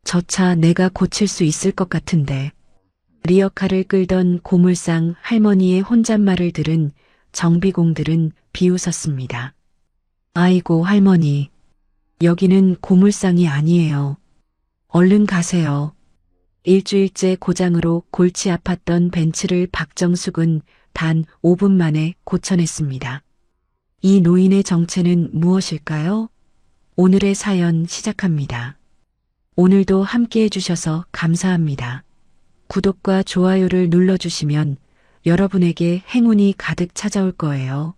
저 차 내가 고칠 수 있을 것 같은데. 리어카를 끌던 고물상 할머니의 혼잣말을 들은 정비공들은 비웃었습니다. 아이고 할머니, 여기는 고물상이 아니에요. 얼른 가세요. 일주일째 고장으로 골치 아팠던 벤츠를 박정숙은 단 5분 만에 고쳐냈습니다. 이 노인의 정체는 무엇일까요? 오늘의 사연 시작합니다. 오늘도 함께 해주셔서 감사합니다. 구독과 좋아요를 눌러주시면 여러분에게 행운이 가득 찾아올 거예요.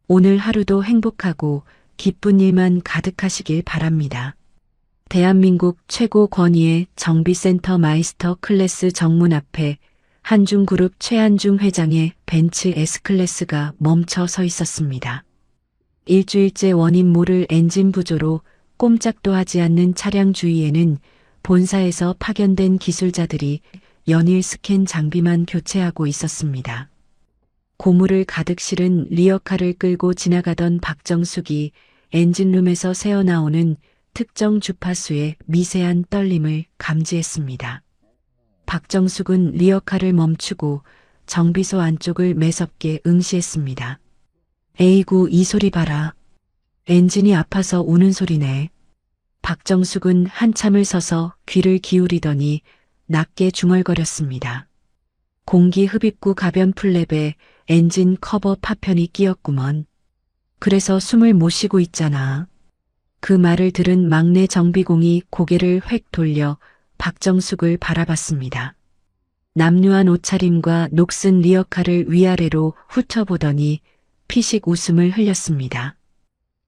오늘 하루도 행복하고 기쁜 일만 가득하시길 바랍니다. 대한민국 최고 권위의 정비센터 마이스터 클래스 정문 앞에 한중그룹 최한중 회장의 벤츠 S클래스가 멈춰 서 있었습니다. 일주일째 원인 모를 엔진 부조로 꼼짝도 하지 않는 차량 주위에는 본사에서 파견된 기술자들이 연일 스캔 장비만 교체하고 있었습니다. 고무를 가득 실은 리어카를 끌고 지나가던 박정숙이 엔진룸에서 새어나오는 특정 주파수의 미세한 떨림을 감지했습니다. 박정숙은 리어카를 멈추고 정비소 안쪽을 매섭게 응시했습니다. 에이구 이 소리 봐라. 엔진이 아파서 우는 소리네. 박정숙은 한참을 서서 귀를 기울이더니 낮게 중얼거렸습니다. 공기 흡입구 가변 플랩에 엔진 커버 파편이 끼었구먼. 그래서 숨을 못 쉬고 있잖아. 그 말을 들은 막내 정비공이 고개를 획 돌려 박정숙을 바라봤습니다. 남루한 옷차림과 녹슨 리어카를 위아래로 훑어보더니 피식 웃음을 흘렸습니다.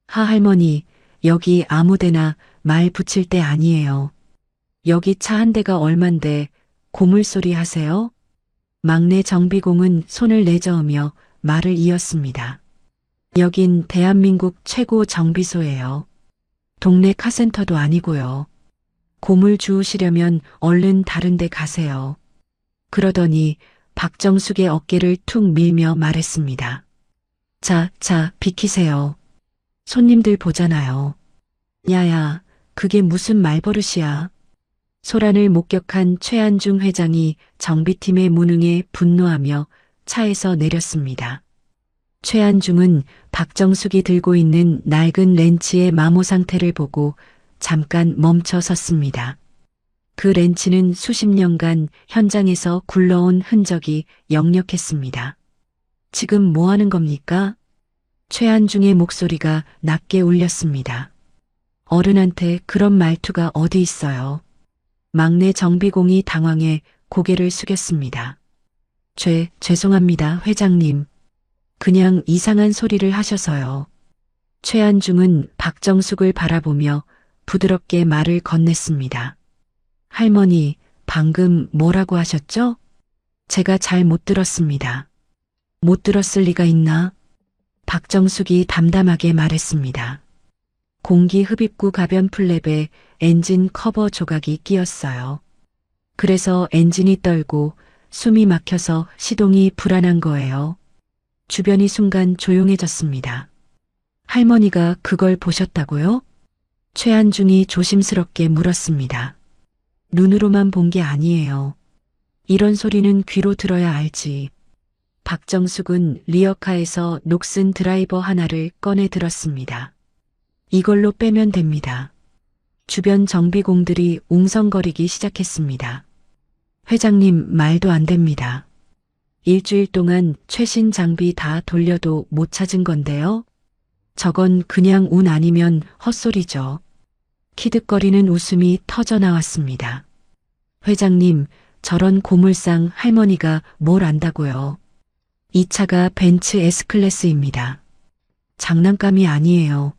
할머니, 여기 아무데나 말 붙일 때 아니에요. 여기 차 한 대가 얼만데 고물소리 하세요? 막내 정비공은 손을 내저으며 말을 이었습니다. 여긴 대한민국 최고 정비소예요. 동네 카센터도 아니고요. 고물 주우시려면 얼른 다른 데 가세요. 그러더니 박정숙의 어깨를 툭 밀며 말했습니다. 자, 비키세요. 손님들 보잖아요. 야야, 그게 무슨 말버릇이야. 소란을 목격한 최한중 회장이 정비팀의 무능에 분노하며 차에서 내렸습니다. 최한중은 박정숙이 들고 있는 낡은 렌치의 마모 상태를 보고 잠깐 멈춰 섰습니다. 그 렌치는 수십 년간 현장에서 굴러온 흔적이 역력했습니다. 지금 뭐 하는 겁니까? 최한중의 목소리가 낮게 울렸습니다. 어른한테 그런 말투가 어디 있어요. 막내 정비공이 당황해 고개를 숙였습니다. 죄송합니다, 회장님. 그냥 이상한 소리를 하셔서요. 최한중은 박정숙을 바라보며 부드럽게 말을 건넸습니다. 할머니, 방금 뭐라고 하셨죠? 제가 잘 못 들었습니다. 못 들었을 리가 있나? 박정숙이 담담하게 말했습니다. 공기 흡입구 가변 플랩에 엔진 커버 조각이 끼었어요. 그래서 엔진이 떨고 숨이 막혀서 시동이 불안한 거예요. 주변이 순간 조용해졌습니다. 할머니가 그걸 보셨다고요? 최한중이 조심스럽게 물었습니다. 눈으로만 본 게 아니에요. 이런 소리는 귀로 들어야 알지. 박정숙은 리어카에서 녹슨 드라이버 하나를 꺼내 들었습니다. 이걸로 빼면 됩니다. 주변 정비공들이 웅성거리기 시작했습니다. 회장님, 말도 안 됩니다. 일주일 동안 최신 장비 다 돌려도 못 찾은 건데요. 저건 그냥 운 아니면 헛소리죠. 키득거리는 웃음이 터져 나왔습니다. 회장님, 저런 고물상 할머니가 뭘 안다고요. 이 차가 벤츠 S클래스입니다. 장난감이 아니에요.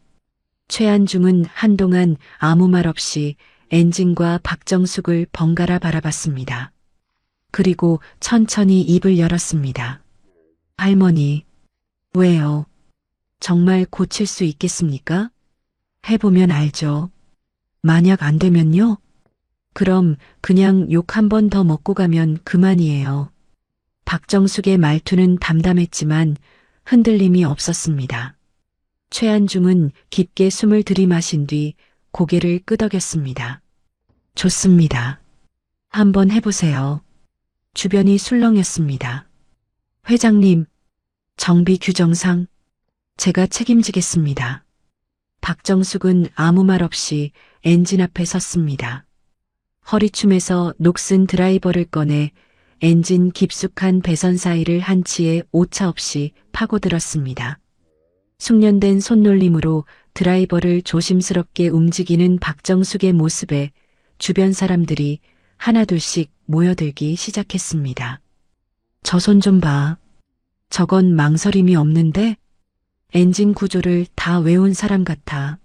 최한중은 한동안 아무 말 없이 엔진과 박정숙을 번갈아 바라봤습니다. 그리고 천천히 입을 열었습니다. 할머니, 왜요? 정말 고칠 수 있겠습니까? 해보면 알죠. 만약 안 되면요? 그럼 그냥 욕 한 번 더 먹고 가면 그만이에요. 박정숙의 말투는 담담했지만 흔들림이 없었습니다. 최한중은 깊게 숨을 들이마신 뒤 고개를 끄덕였습니다. 좋습니다. 한번 해보세요. 주변이 술렁였습니다. 회장님, 정비 규정상 제가 책임지겠습니다. 박정숙은 아무 말 없이 엔진 앞에 섰습니다. 허리춤에서 녹슨 드라이버를 꺼내 엔진 깊숙한 배선 사이를 한치의 오차 없이 파고들었습니다. 숙련된 손놀림으로 드라이버를 조심스럽게 움직이는 박정숙의 모습에 주변 사람들이 하나둘씩 모여들기 시작했습니다. 저 손 좀 봐. 저건 망설임이 없는데? 엔진 구조를 다 외운 사람 같아.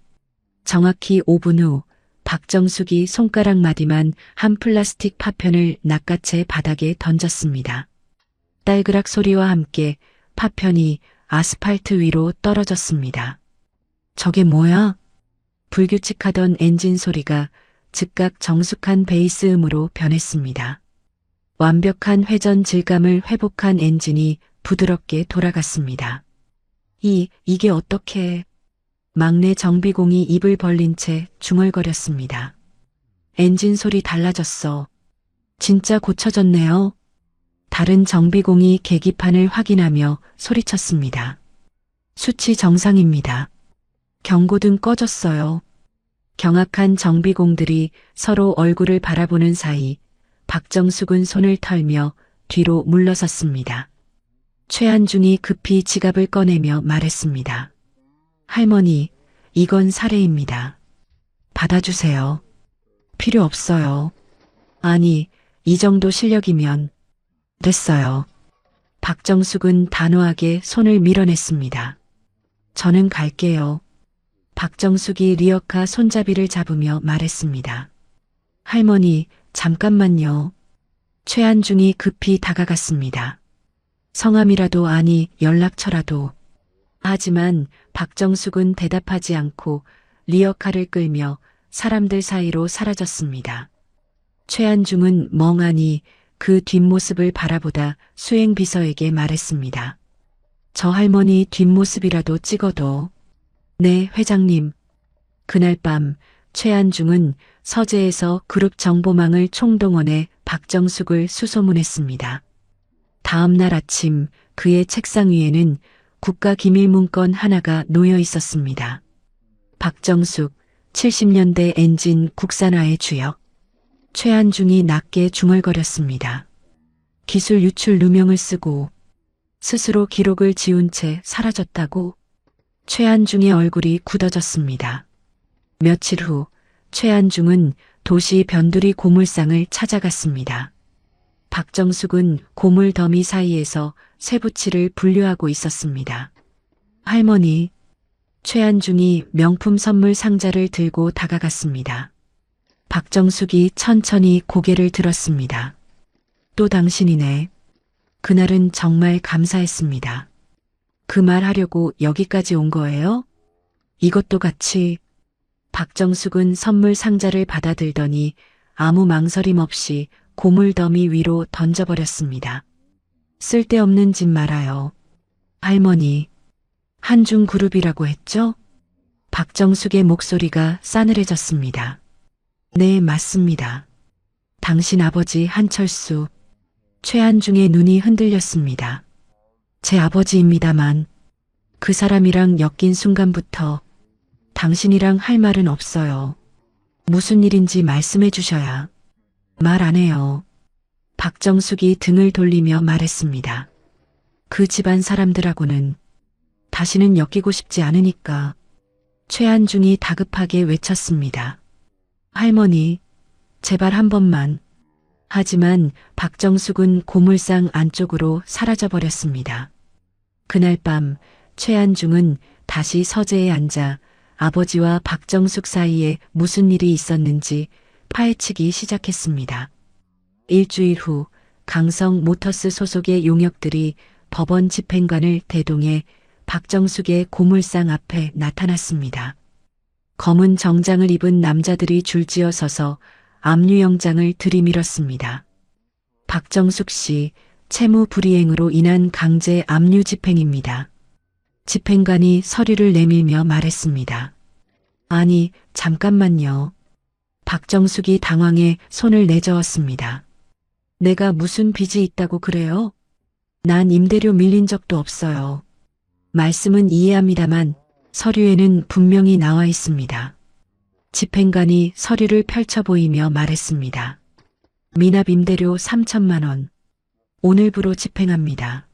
정확히 5분 후 박정숙이 손가락 마디만 한 플라스틱 파편을 낚아채 바닥에 던졌습니다. 딸그락 소리와 함께 파편이 아스팔트 위로 떨어졌습니다. 저게 뭐야? 불규칙하던 엔진 소리가 즉각 정숙한 베이스음으로 변했습니다. 완벽한 회전 질감을 회복한 엔진이 부드럽게 돌아갔습니다. 이게 어떻게... 막내 정비공이 입을 벌린 채 중얼거렸습니다. 엔진 소리 달라졌어. 진짜 고쳐졌네요. 다른 정비공이 계기판을 확인하며 소리쳤습니다. 수치 정상입니다. 경고등 꺼졌어요. 경악한 정비공들이 서로 얼굴을 바라보는 사이 박정숙은 손을 털며 뒤로 물러섰습니다. 최한중이 급히 지갑을 꺼내며 말했습니다. 할머니, 이건 사례입니다. 받아주세요. 필요 없어요. 아니, 이 정도 실력이면... 됐어요. 박정숙은 단호하게 손을 밀어냈습니다. 저는 갈게요. 박정숙이 리어카 손잡이를 잡으며 말했습니다. 할머니, 잠깐만요. 최한중이 급히 다가갔습니다. 성함이라도 아니 연락처라도. 하지만 박정숙은 대답하지 않고 리어카를 끌며 사람들 사이로 사라졌습니다. 최한중은 멍하니 그 뒷모습을 바라보다 수행비서에게 말했습니다. 저 할머니 뒷모습이라도 찍어도. 네, 회장님. 그날 밤 최한중은 서재에서 그룹 정보망을 총동원해 박정숙을 수소문했습니다. 다음 날 아침 그의 책상 위에는 국가기밀문건 하나가 놓여 있었습니다. 박정숙, 70년대 엔진 국산화의 주역. 최한중이 낮게 중얼거렸습니다. 기술 유출 누명을 쓰고 스스로 기록을 지운 채 사라졌다고. 최한중의 얼굴이 굳어졌습니다. 며칠 후 최한중은 도시 변두리 고물상을 찾아갔습니다. 박정숙은 고물 더미 사이에서 쇠붙이를 분류하고 있었습니다. 할머니, 최한중이 명품 선물 상자를 들고 다가갔습니다. 박정숙이 천천히 고개를 들었습니다. 또 당신이네. 그날은 정말 감사했습니다. 그 말 하려고 여기까지 온 거예요? 이것도 같이. 박정숙은 선물 상자를 받아들더니 아무 망설임 없이 고물 더미 위로 던져버렸습니다. 쓸데없는 짓 말아요. 할머니, 한중그룹이라고 했죠? 박정숙의 목소리가 싸늘해졌습니다. 네, 맞습니다. 당신 아버지 한철수. 최한중의 눈이 흔들렸습니다. 제 아버지입니다만 그 사람이랑 엮인 순간부터 당신이랑 할 말은 없어요. 무슨 일인지 말씀해 주셔야. 말 안 해요. 박정숙이 등을 돌리며 말했습니다. 그 집안 사람들하고는 다시는 엮이고 싶지 않으니까. 최한중이 다급하게 외쳤습니다. 할머니, 제발 한 번만. 하지만 박정숙은 고물상 안쪽으로 사라져버렸습니다. 그날 밤 최한중은 다시 서재에 앉아 아버지와 박정숙 사이에 무슨 일이 있었는지 파헤치기 시작했습니다. 일주일 후 강성 모터스 소속의 용역들이 법원 집행관을 대동해 박정숙의 고물상 앞에 나타났습니다. 검은 정장을 입은 남자들이 줄지어 서서 압류영장을 들이밀었습니다. 박정숙 씨, 채무 불이행으로 인한 강제 압류 집행입니다. 집행관이 서류를 내밀며 말했습니다. 아니, 잠깐만요. 박정숙이 당황해 손을 내저었습니다. 내가 무슨 빚이 있다고 그래요? 난 임대료 밀린 적도 없어요. 말씀은 이해합니다만 서류에는 분명히 나와 있습니다. 집행관이 서류를 펼쳐 보이며 말했습니다. 미납 임대료 3천만 원. 오늘부로 집행합니다.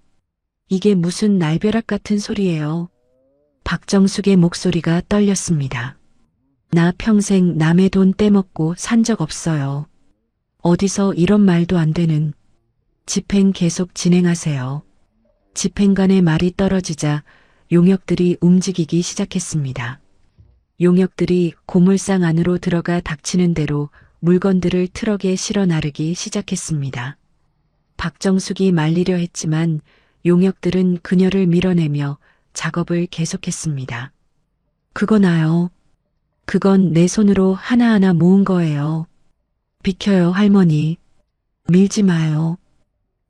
이게 무슨 날벼락 같은 소리예요. 박정숙의 목소리가 떨렸습니다. 나 평생 남의 돈 떼먹고 산 적 없어요. 어디서 이런 말도 안 되는. 집행 계속 진행하세요. 집행관의 말이 떨어지자 용역들이 움직이기 시작했습니다. 용역들이 고물상 안으로 들어가 닥치는 대로 물건들을 트럭에 실어 나르기 시작했습니다. 박정숙이 말리려 했지만 용역들은 그녀를 밀어내며 작업을 계속했습니다. 그거 나요. 그건 내 손으로 하나하나 모은 거예요. 비켜요, 할머니. 밀지 마요.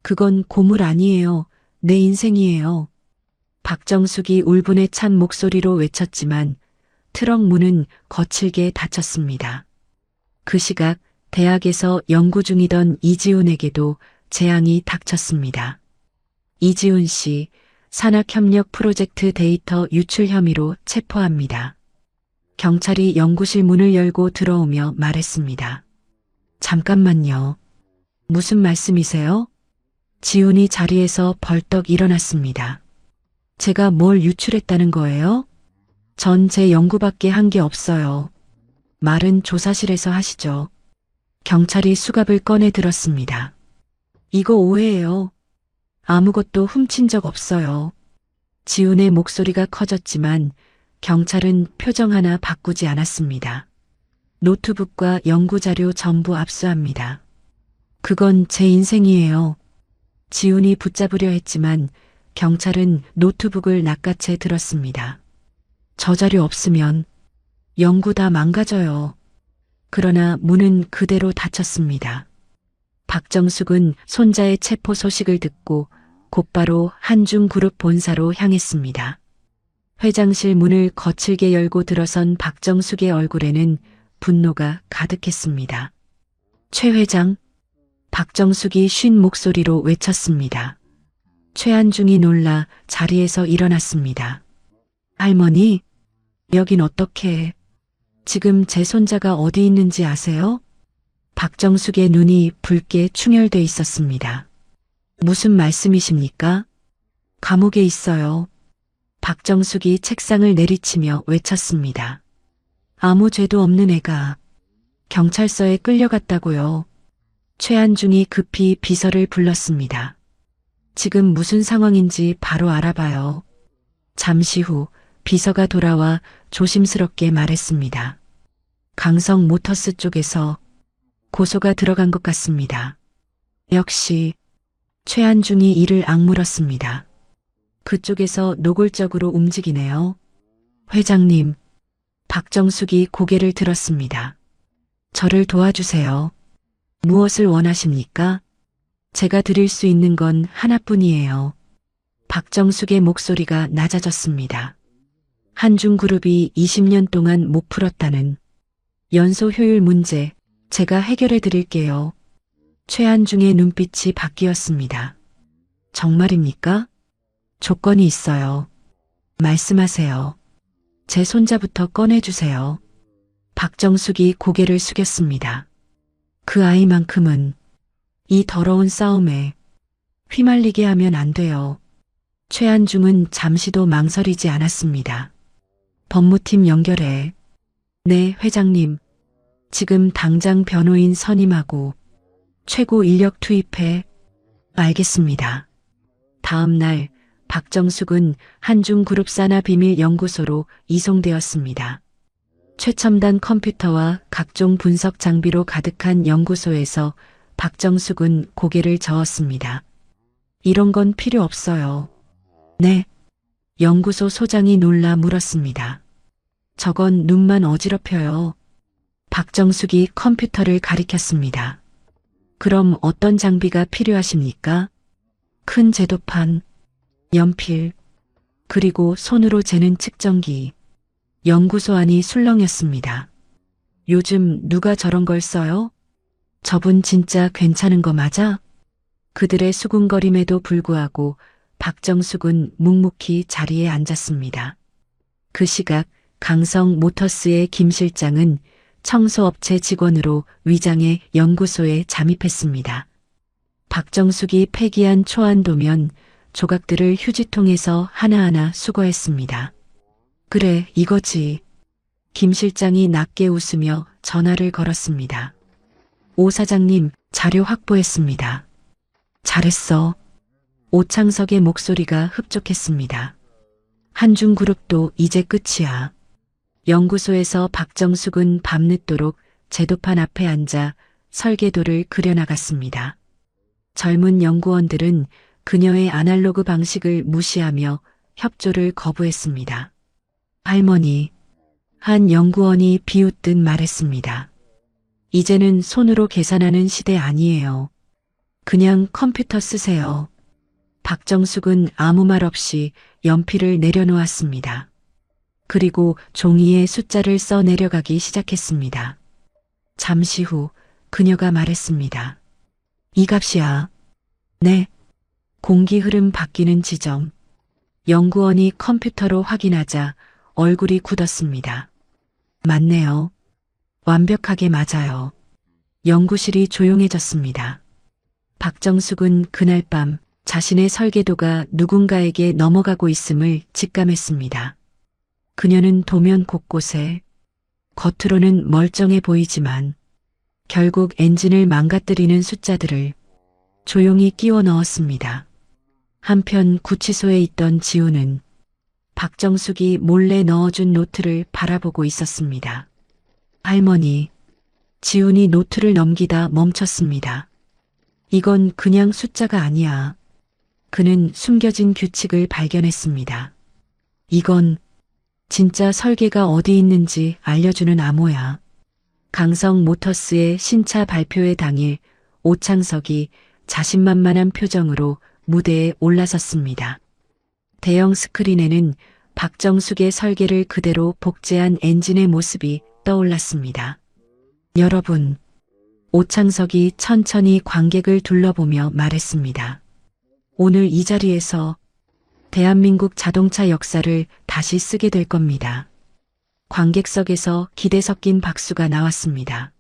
그건 고물 아니에요. 내 인생이에요. 박정숙이 울분에 찬 목소리로 외쳤지만 트럭 문은 거칠게 닫혔습니다. 그 시각 대학에서 연구 중이던 이지훈에게도 재앙이 닥쳤습니다. 이지훈 씨, 산학협력 프로젝트 데이터 유출 혐의로 체포합니다. 경찰이 연구실 문을 열고 들어오며 말했습니다. 잠깐만요. 무슨 말씀이세요? 지훈이 자리에서 벌떡 일어났습니다. 제가 뭘 유출했다는 거예요? 전 제 연구밖에 한 게 없어요. 말은 조사실에서 하시죠. 경찰이 수갑을 꺼내 들었습니다. 이거 오해예요. 아무것도 훔친 적 없어요. 지훈의 목소리가 커졌지만 경찰은 표정 하나 바꾸지 않았습니다. 노트북과 연구자료 전부 압수합니다. 그건 제 인생이에요. 지훈이 붙잡으려 했지만 경찰은 노트북을 낚아채 들었습니다. 저 자료 없으면 연구 다 망가져요. 그러나 문은 그대로 닫혔습니다. 박정숙은 손자의 체포 소식을 듣고 곧바로 한중그룹 본사로 향했습니다. 회장실 문을 거칠게 열고 들어선 박정숙의 얼굴에는 분노가 가득했습니다. 최 회장, 박정숙이 쉰 목소리로 외쳤습니다. 최한중이 놀라 자리에서 일어났습니다. 할머니, 여긴 어떻게? 지금 제 손자가 어디 있는지 아세요? 박정숙의 눈이 붉게 충혈돼 있었습니다. 무슨 말씀이십니까? 감옥에 있어요. 박정숙이 책상을 내리치며 외쳤습니다. 아무 죄도 없는 애가 경찰서에 끌려갔다고요. 최한중이 급히 비서를 불렀습니다. 지금 무슨 상황인지 바로 알아봐요. 잠시 후 비서가 돌아와 조심스럽게 말했습니다. 강성 모터스 쪽에서 고소가 들어간 것 같습니다. 역시 최한중이 이를 악물었습니다. 그쪽에서 노골적으로 움직이네요. 회장님, 박정숙이 고개를 들었습니다. 저를 도와주세요. 무엇을 원하십니까? 제가 드릴 수 있는 건 하나뿐이에요. 박정숙의 목소리가 낮아졌습니다. 한중그룹이 20년 동안 못 풀었다는 연소 효율 문제 제가 해결해 드릴게요. 최한중의 눈빛이 바뀌었습니다. 정말입니까? 조건이 있어요. 말씀하세요. 제 손자부터 꺼내주세요. 박정숙이 고개를 숙였습니다. 그 아이만큼은 이 더러운 싸움에 휘말리게 하면 안 돼요. 최한중은 잠시도 망설이지 않았습니다. 법무팀 연결해. 네, 회장님. 지금 당장 변호인 선임하고 최고 인력 투입해. 알겠습니다. 다음 날 박정숙은 한중그룹 산하비밀연구소로 이송되었습니다. 최첨단 컴퓨터와 각종 분석 장비로 가득한 연구소에서 박정숙은 고개를 저었습니다. 이런 건 필요 없어요. 네. 연구소 소장이 놀라 물었습니다. 저건 눈만 어지럽혀요. 박정숙이 컴퓨터를 가리켰습니다. 그럼 어떤 장비가 필요하십니까? 큰 제도판, 연필, 그리고 손으로 재는 측정기. 연구소 안이 술렁였습니다. 요즘 누가 저런 걸 써요? 저분 진짜 괜찮은 거 맞아? 그들의 수군거림에도 불구하고 박정숙은 묵묵히 자리에 앉았습니다. 그 시각 강성 모터스의 김 실장은 청소업체 직원으로 위장의 연구소에 잠입했습니다. 박정숙이 폐기한 초안도면 조각들을 휴지통에서 하나하나 수거했습니다. 그래, 이거지. 김 실장이 낮게 웃으며 전화를 걸었습니다. 오 사장님, 자료 확보했습니다. 잘했어. 오창석의 목소리가 흡족했습니다. 한중그룹도 이제 끝이야. 연구소에서 박정숙은 밤늦도록 제도판 앞에 앉아 설계도를 그려나갔습니다. 젊은 연구원들은 그녀의 아날로그 방식을 무시하며 협조를 거부했습니다. 할머니, 한 연구원이 비웃듯 말했습니다. 이제는 손으로 계산하는 시대 아니에요. 그냥 컴퓨터 쓰세요. 박정숙은 아무 말 없이 연필을 내려놓았습니다. 그리고 종이에 숫자를 써 내려가기 시작했습니다. 잠시 후 그녀가 말했습니다. 이 값이야. 네. 공기 흐름 바뀌는 지점. 연구원이 컴퓨터로 확인하자 얼굴이 굳었습니다. 맞네요. 완벽하게 맞아요. 연구실이 조용해졌습니다. 박정숙은 그날 밤 자신의 설계도가 누군가에게 넘어가고 있음을 직감했습니다. 그녀는 도면 곳곳에 겉으로는 멀쩡해 보이지만 결국 엔진을 망가뜨리는 숫자들을 조용히 끼워 넣었습니다. 한편 구치소에 있던 지우는 박정숙이 몰래 넣어준 노트를 바라보고 있었습니다. 할머니, 지훈이 노트를 넘기다 멈췄습니다. 이건 그냥 숫자가 아니야. 그는 숨겨진 규칙을 발견했습니다. 이건 진짜 설계가 어디 있는지 알려주는 암호야. 강성 모터스의 신차 발표회 당일 오창석이 자신만만한 표정으로 무대에 올라섰습니다. 대형 스크린에는 박정숙의 설계를 그대로 복제한 엔진의 모습이 떠올랐습니다. 여러분, 오창석이 천천히 관객을 둘러보며 말했습니다. 오늘 이 자리에서 대한민국 자동차 역사를 다시 쓰게 될 겁니다. 관객석에서 기대 섞인 박수가 나왔습니다.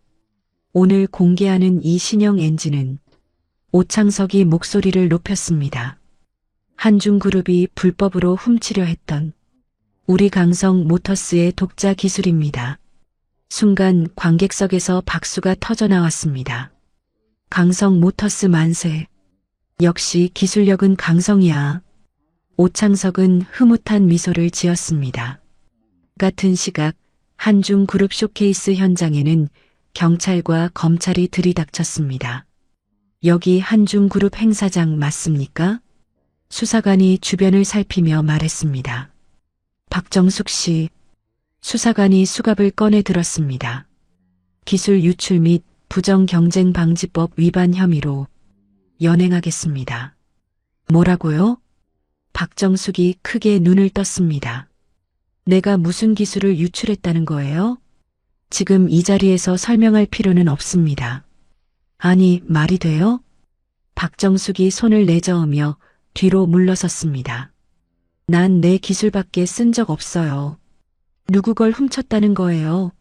오늘 공개하는 이 신형 엔진은 오창석이 목소리를 높였습니다. 한중그룹이 불법으로 훔치려 했던 우리 강성 모터스의 독자 기술입니다. 순간 관객석에서 박수가 터져 나왔습니다. 강성 모터스 만세. 역시 기술력은 강성이야. 오창석은 흐뭇한 미소를 지었습니다. 같은 시각 한중그룹 쇼케이스 현장에는 경찰과 검찰이 들이닥쳤습니다. 여기 한중그룹 행사장 맞습니까? 수사관이 주변을 살피며 말했습니다. 박정숙 씨, 수사관이 수갑을 꺼내 들었습니다. 기술 유출 및 부정경쟁방지법 위반 혐의로 연행하겠습니다. 뭐라고요? 박정숙이 크게 눈을 떴습니다. 내가 무슨 기술을 유출했다는 거예요? 지금 이 자리에서 설명할 필요는 없습니다. 아니, 말이 돼요? 박정숙이 손을 내저으며 뒤로 물러섰습니다. 난 내 기술밖에 쓴 적 없어요. 누구 걸 훔쳤다는 거예요.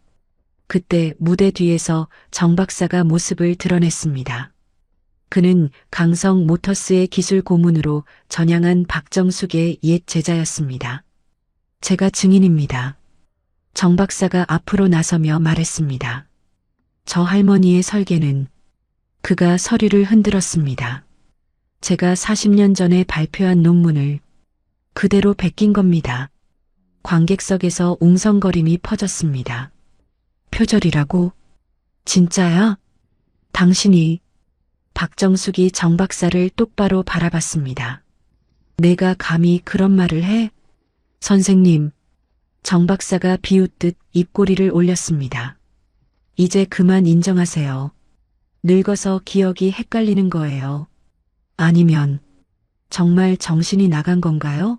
그때 무대 뒤에서 정 박사가 모습을 드러냈습니다. 그는 강성 모터스의 기술 고문으로 전향한 박정숙의 옛 제자였습니다. 제가 증인입니다. 정 박사가 앞으로 나서며 말했습니다. 저 할머니의 설계는 그가 서류를 흔들었습니다. 제가 40년 전에 발표한 논문을 그대로 베낀 겁니다. 관객석에서 웅성거림이 퍼졌습니다. 표절이라고? 진짜야? 당신이? 박정숙이 정 박사를 똑바로 바라봤습니다. 내가 감히 그런 말을 해? 선생님, 정 박사가 비웃듯 입꼬리를 올렸습니다. 이제 그만 인정하세요. 늙어서 기억이 헷갈리는 거예요. 아니면 정말 정신이 나간 건가요?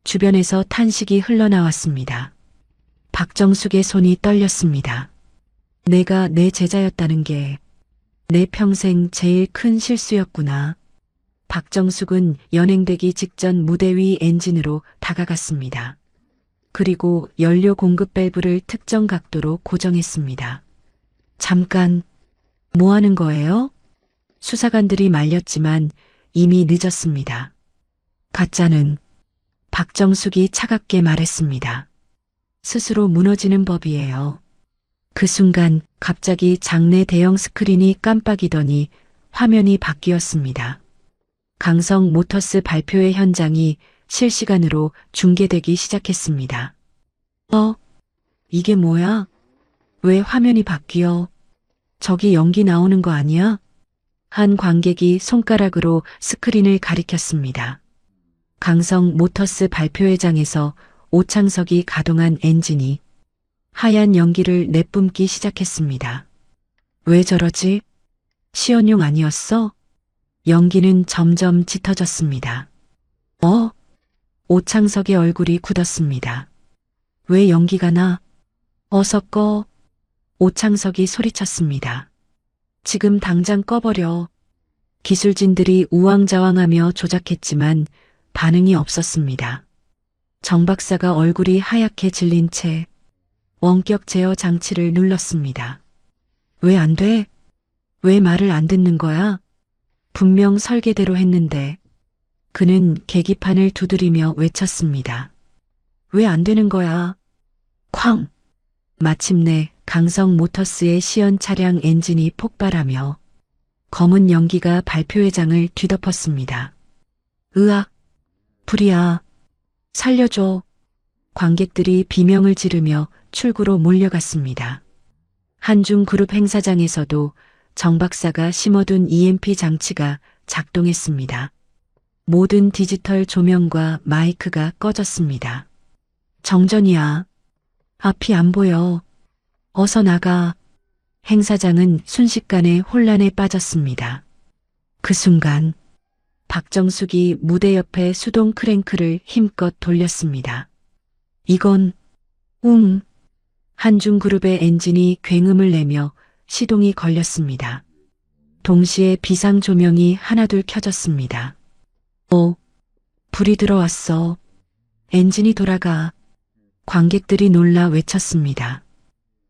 주변에서 탄식이 흘러나왔습니다. 박정숙의 손이 떨렸습니다. 내가 내 제자였다는 게 내 평생 제일 큰 실수였구나. 박정숙은 연행되기 직전 무대 위 엔진으로 다가갔습니다. 그리고 연료 공급 밸브를 특정 각도로 고정했습니다. 잠깐, 뭐 하는 거예요? 수사관들이 말렸지만 이미 늦었습니다. 가짜는 박정숙이 차갑게 말했습니다. 스스로 무너지는 법이에요. 그 순간 갑자기 장내 대형 스크린이 깜빡이더니 화면이 바뀌었습니다. 강성 모터스 발표회 현장이 실시간으로 중계되기 시작했습니다. 이게 뭐야? 왜 화면이 바뀌어? 저기 연기 나오는 거 아니야? 한 관객이 손가락으로 스크린을 가리켰습니다. 강성 모터스 발표회장에서 오창석이 가동한 엔진이 하얀 연기를 내뿜기 시작했습니다. 왜 저러지? 시연용 아니었어? 연기는 점점 짙어졌습니다. 오창석의 얼굴이 굳었습니다. 왜 연기가 나? 어서 꺼. 오창석이 소리쳤습니다. 지금 당장 꺼버려. 기술진들이 우왕좌왕하며 조작했지만 반응이 없었습니다. 정 박사가 얼굴이 하얗게 질린 채 원격 제어 장치를 눌렀습니다. 왜 안 돼? 왜 말을 안 듣는 거야? 분명 설계대로 했는데. 그는 계기판을 두드리며 외쳤습니다. 왜 안 되는 거야? 쾅! 마침내 강성 모터스의 시연 차량 엔진이 폭발하며 검은 연기가 발표회장을 뒤덮었습니다. 으악! 불이야! 살려줘! 관객들이 비명을 지르며 출구로 몰려갔습니다. 한중그룹 행사장에서도 정 박사가 심어둔 EMP 장치가 작동했습니다. 모든 디지털 조명과 마이크가 꺼졌습니다. 정전이야. 앞이 안 보여. 어서 나가. 행사장은 순식간에 혼란에 빠졌습니다. 그 순간 박정숙이 무대 옆에 수동 크랭크를 힘껏 돌렸습니다. 이건 한중그룹의 엔진이 굉음을 내며 시동이 걸렸습니다. 동시에 비상 조명이 하나둘 켜졌습니다. 불이 들어왔어. 엔진이 돌아가. 관객들이 놀라 외쳤습니다.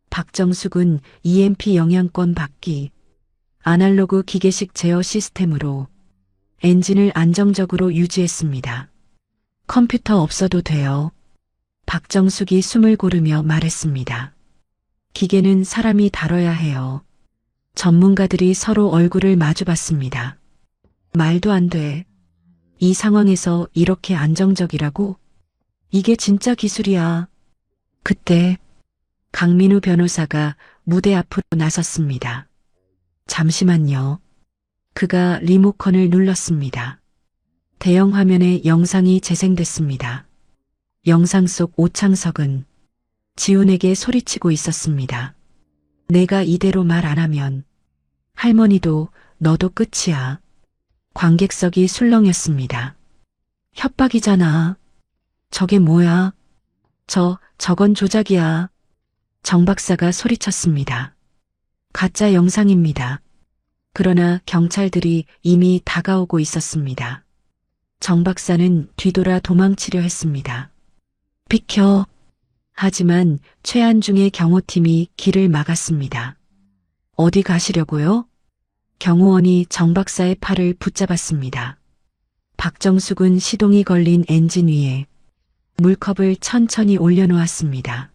박정숙은 EMP 영향권 받기, 아날로그 기계식 제어 시스템으로 엔진을 안정적으로 유지했습니다. 컴퓨터 없어도 돼요. 박정숙이 숨을 고르며 말했습니다. 기계는 사람이 다뤄야 해요. 전문가들이 서로 얼굴을 마주봤습니다. 말도 안 돼. 이 상황에서 이렇게 안정적이라고? 이게 진짜 기술이야. 그때 강민우 변호사가 무대 앞으로 나섰습니다. 잠시만요. 그가 리모컨을 눌렀습니다. 대형 화면에 영상이 재생됐습니다. 영상 속 오창석은 지훈에게 소리치고 있었습니다. 내가 이대로 말 안 하면 할머니도 너도 끝이야. 관객석이 술렁였습니다. 협박이잖아. 저게 뭐야? 저건 조작이야. 정 박사가 소리쳤습니다. 가짜 영상입니다. 그러나 경찰들이 이미 다가오고 있었습니다. 정 박사는 뒤돌아 도망치려 했습니다. 비켜. 하지만 최한중의 경호팀이 길을 막았습니다. 어디 가시려고요? 경호원이 정 박사의 팔을 붙잡았습니다. 박정숙은 시동이 걸린 엔진 위에 물컵을 천천히 올려놓았습니다.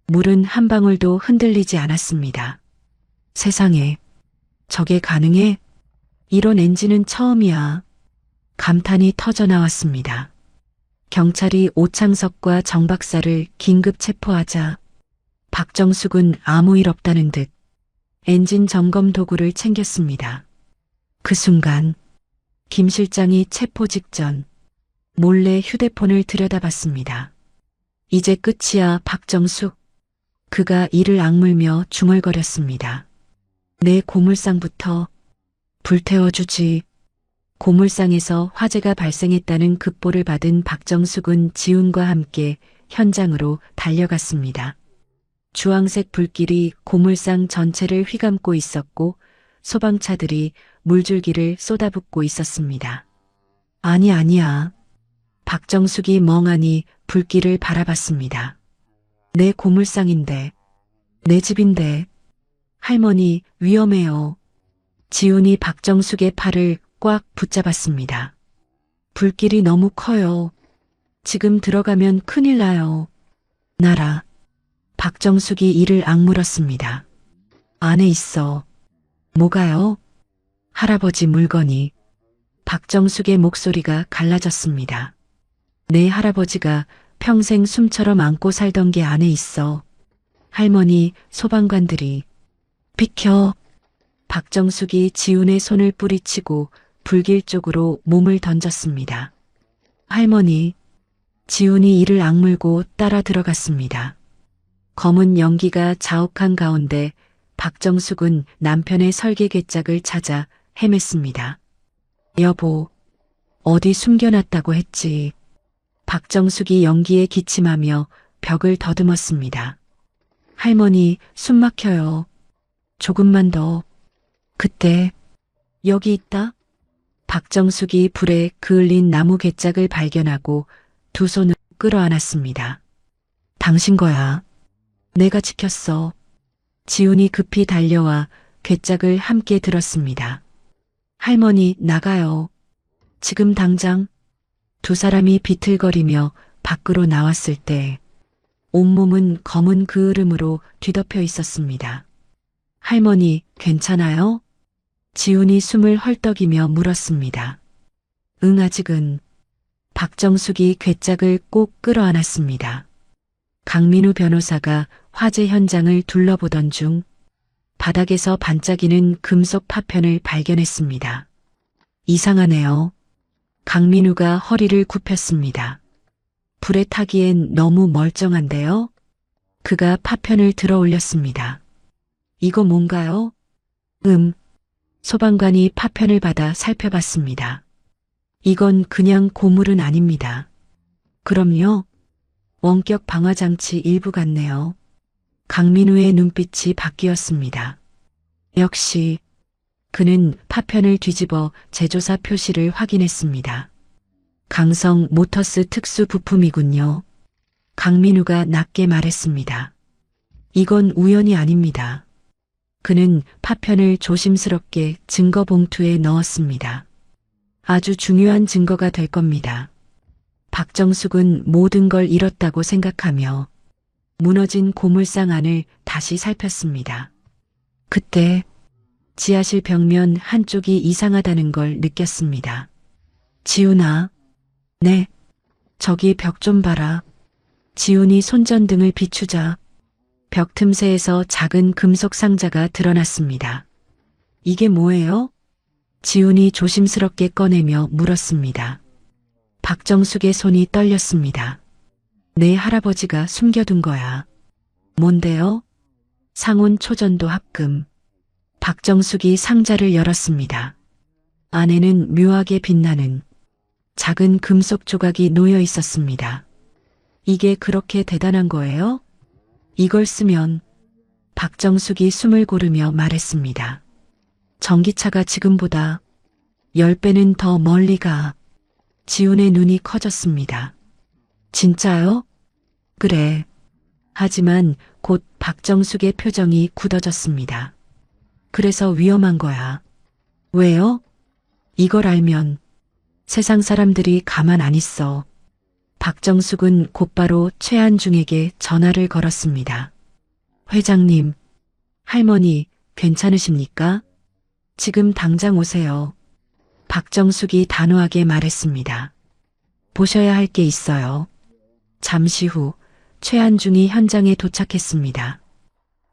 물은 한 방울도 흔들리지 않았습니다. 세상에, 저게 가능해? 이런 엔진은 처음이야. 감탄이 터져나왔습니다. 경찰이 오창석과 정 박사를 긴급 체포하자 박정숙은 아무 일 없다는 듯 엔진 점검 도구를 챙겼습니다. 그 순간 김 실장이 체포 직전 몰래 휴대폰을 들여다봤습니다. 이제 끝이야, 박정숙. 그가 이를 악물며 중얼거렸습니다. 내 고물상부터 불태워주지. 고물상에서 화재가 발생했다는 급보를 받은 박정숙은 지훈과 함께 현장으로 달려갔습니다. 주황색 불길이 고물상 전체를 휘감고 있었고 소방차들이 물줄기를 쏟아붓고 있었습니다. 아니야. 박정숙이 멍하니 불길을 바라봤습니다. 내 고물상인데, 내 집인데, 할머니 위험해요. 지훈이 박정숙의 팔을 꽉 붙잡았습니다. 불길이 너무 커요. 지금 들어가면 큰일 나요. 나라. 박정숙이 이를 악물었습니다. 안에 있어. 뭐가요? 할아버지 물건이. 박정숙의 목소리가 갈라졌습니다. 내 할아버지가 평생 숨처럼 안고 살던 게 안에 있어. 할머니, 소방관들이. 비켜. 박정숙이 지훈의 손을 뿌리치고 불길 쪽으로 몸을 던졌습니다. 할머니. 지훈이 이를 악물고 따라 들어갔습니다. 검은 연기가 자욱한 가운데 박정숙은 남편의 설계개짝을 찾아 헤맸습니다. 여보, 어디 숨겨놨다고 했지. 박정숙이 연기에 기침하며 벽을 더듬었습니다. 할머니, 숨 막혀요. 조금만 더. 그때, 여기 있다. 박정숙이 불에 그을린 나무 개짝을 발견하고 두 손을 끌어안았습니다. 당신 거야. 내가 지켰어. 지훈이 급히 달려와 괴짝을 함께 들었습니다. 할머니, 나가요. 지금 당장. 두 사람이 비틀거리며 밖으로 나왔을 때 온몸은 검은 그을음으로 뒤덮여 있었습니다. 할머니, 괜찮아요? 지훈이 숨을 헐떡이며 물었습니다. 응, 아직은. 박정숙이 괴짝을 꼭 끌어안았습니다. 강민우 변호사가 화재 현장을 둘러보던 중 바닥에서 반짝이는 금속 파편을 발견했습니다. 이상하네요. 강민우가 허리를 굽혔습니다. 불에 타기엔 너무 멀쩡한데요? 그가 파편을 들어 올렸습니다. 이거 뭔가요? 소방관이 파편을 받아 살펴봤습니다. 이건 그냥 고물은 아닙니다. 그럼요. 원격 방화장치 일부 같네요. 강민우의 눈빛이 바뀌었습니다. 역시 그는 파편을 뒤집어 제조사 표시를 확인했습니다. 강성 모터스 특수 부품이군요. 강민우가 낮게 말했습니다. 이건 우연이 아닙니다. 그는 파편을 조심스럽게 증거 봉투에 넣었습니다. 아주 중요한 증거가 될 겁니다. 박정숙은 모든 걸 잃었다고 생각하며 무너진 고물상 안을 다시 살폈습니다. 그때 지하실 벽면 한쪽이 이상하다는 걸 느꼈습니다. 지훈아. 네. 저기 벽 좀 봐라. 지훈이 손전등을 비추자 벽 틈새에서 작은 금속 상자가 드러났습니다. 이게 뭐예요? 지훈이 조심스럽게 꺼내며 물었습니다. 박정숙의 손이 떨렸습니다. 내 할아버지가 숨겨둔 거야. 뭔데요? 상온 초전도 합금. 박정숙이 상자를 열었습니다. 안에는 묘하게 빛나는 작은 금속 조각이 놓여 있었습니다. 이게 그렇게 대단한 거예요? 이걸 쓰면 박정숙이 숨을 고르며 말했습니다. 전기차가 지금보다 10배는 더 멀리 가. 지훈의 눈이 커졌습니다. 진짜요? 그래. 하지만 곧 박정숙의 표정이 굳어졌습니다. 그래서 위험한 거야. 왜요? 이걸 알면 세상 사람들이 가만 안 있어. 박정숙은 곧바로 최한중에게 전화를 걸었습니다. 회장님, 할머니 괜찮으십니까? 지금 당장 오세요. 박정숙이 단호하게 말했습니다. 보셔야 할 게 있어요. 잠시 후 최한중이 현장에 도착했습니다.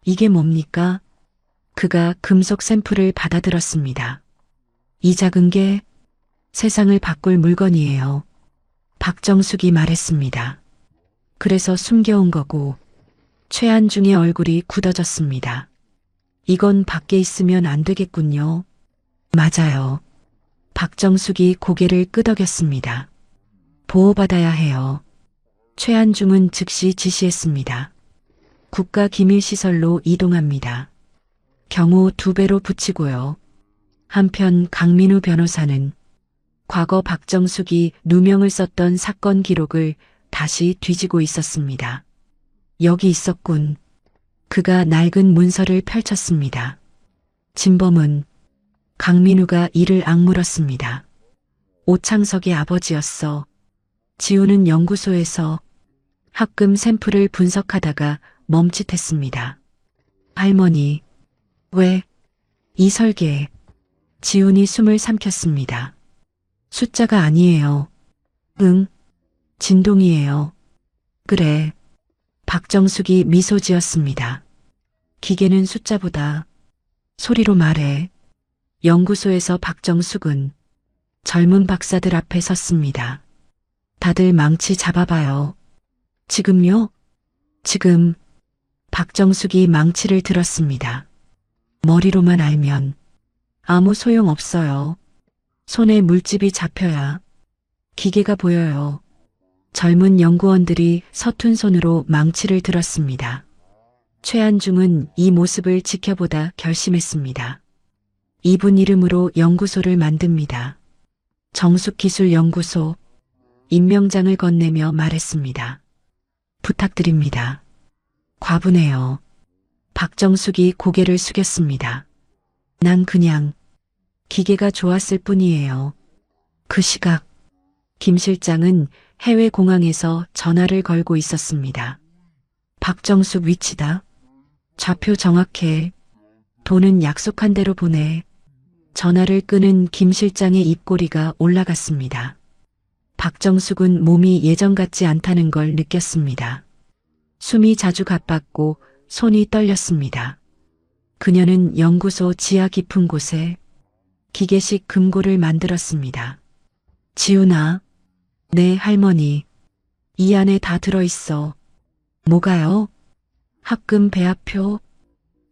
이게 뭡니까? 그가 금속 샘플을 받아들었습니다. 이 작은 게 세상을 바꿀 물건이에요. 박정숙이 말했습니다. 그래서 숨겨온 거고. 최한중의 얼굴이 굳어졌습니다. 이건 밖에 있으면 안 되겠군요. 맞아요. 박정숙이 고개를 끄덕였습니다. 보호받아야 해요. 최한중은 즉시 지시했습니다. 국가기밀시설로 이동합니다. 경호 2배로 붙이고요. 한편 강민우 변호사는 과거 박정숙이 누명을 썼던 사건 기록을 다시 뒤지고 있었습니다. 여기 있었군. 그가 낡은 문서를 펼쳤습니다. 진범은 강민우가 이를 악물었습니다. 오창석의 아버지였어. 지우는 연구소에서 합금 샘플을 분석하다가 멈칫했습니다. 할머니, 왜? 이 설계에 지훈이 숨을 삼켰습니다. 숫자가 아니에요. 응, 진동이에요. 그래. 박정숙이 미소 지었습니다. 기계는 숫자보다 소리로 말해. 연구소에서 박정숙은 젊은 박사들 앞에 섰습니다. 다들 망치 잡아봐요. 지금요? 지금 박정숙이 망치를 들었습니다. 머리로만 알면 아무 소용 없어요. 손에 물집이 잡혀야 기계가 보여요. 젊은 연구원들이 서툰 손으로 망치를 들었습니다. 최한중은 이 모습을 지켜보다 결심했습니다. 이분 이름으로 연구소를 만듭니다. 정숙기술연구소. 임명장을 건네며 말했습니다. 부탁드립니다. 과분해요. 박정숙이 고개를 숙였습니다. 난 그냥 기계가 좋았을 뿐이에요. 그 시각 김 실장은 해외 공항에서 전화를 걸고 있었습니다. 박정숙 위치다. 좌표 정확해. 돈은 약속한 대로 보내. 전화를 끄는 김 실장의 입꼬리가 올라갔습니다. 박정숙은 몸이 예전 같지 않다는 걸 느꼈습니다. 숨이 자주 가빴고 손이 떨렸습니다. 그녀는 연구소 지하 깊은 곳에 기계식 금고를 만들었습니다. 지훈아, 네 할머니, 이 안에 다 들어있어. 뭐가요? 합금 배합표.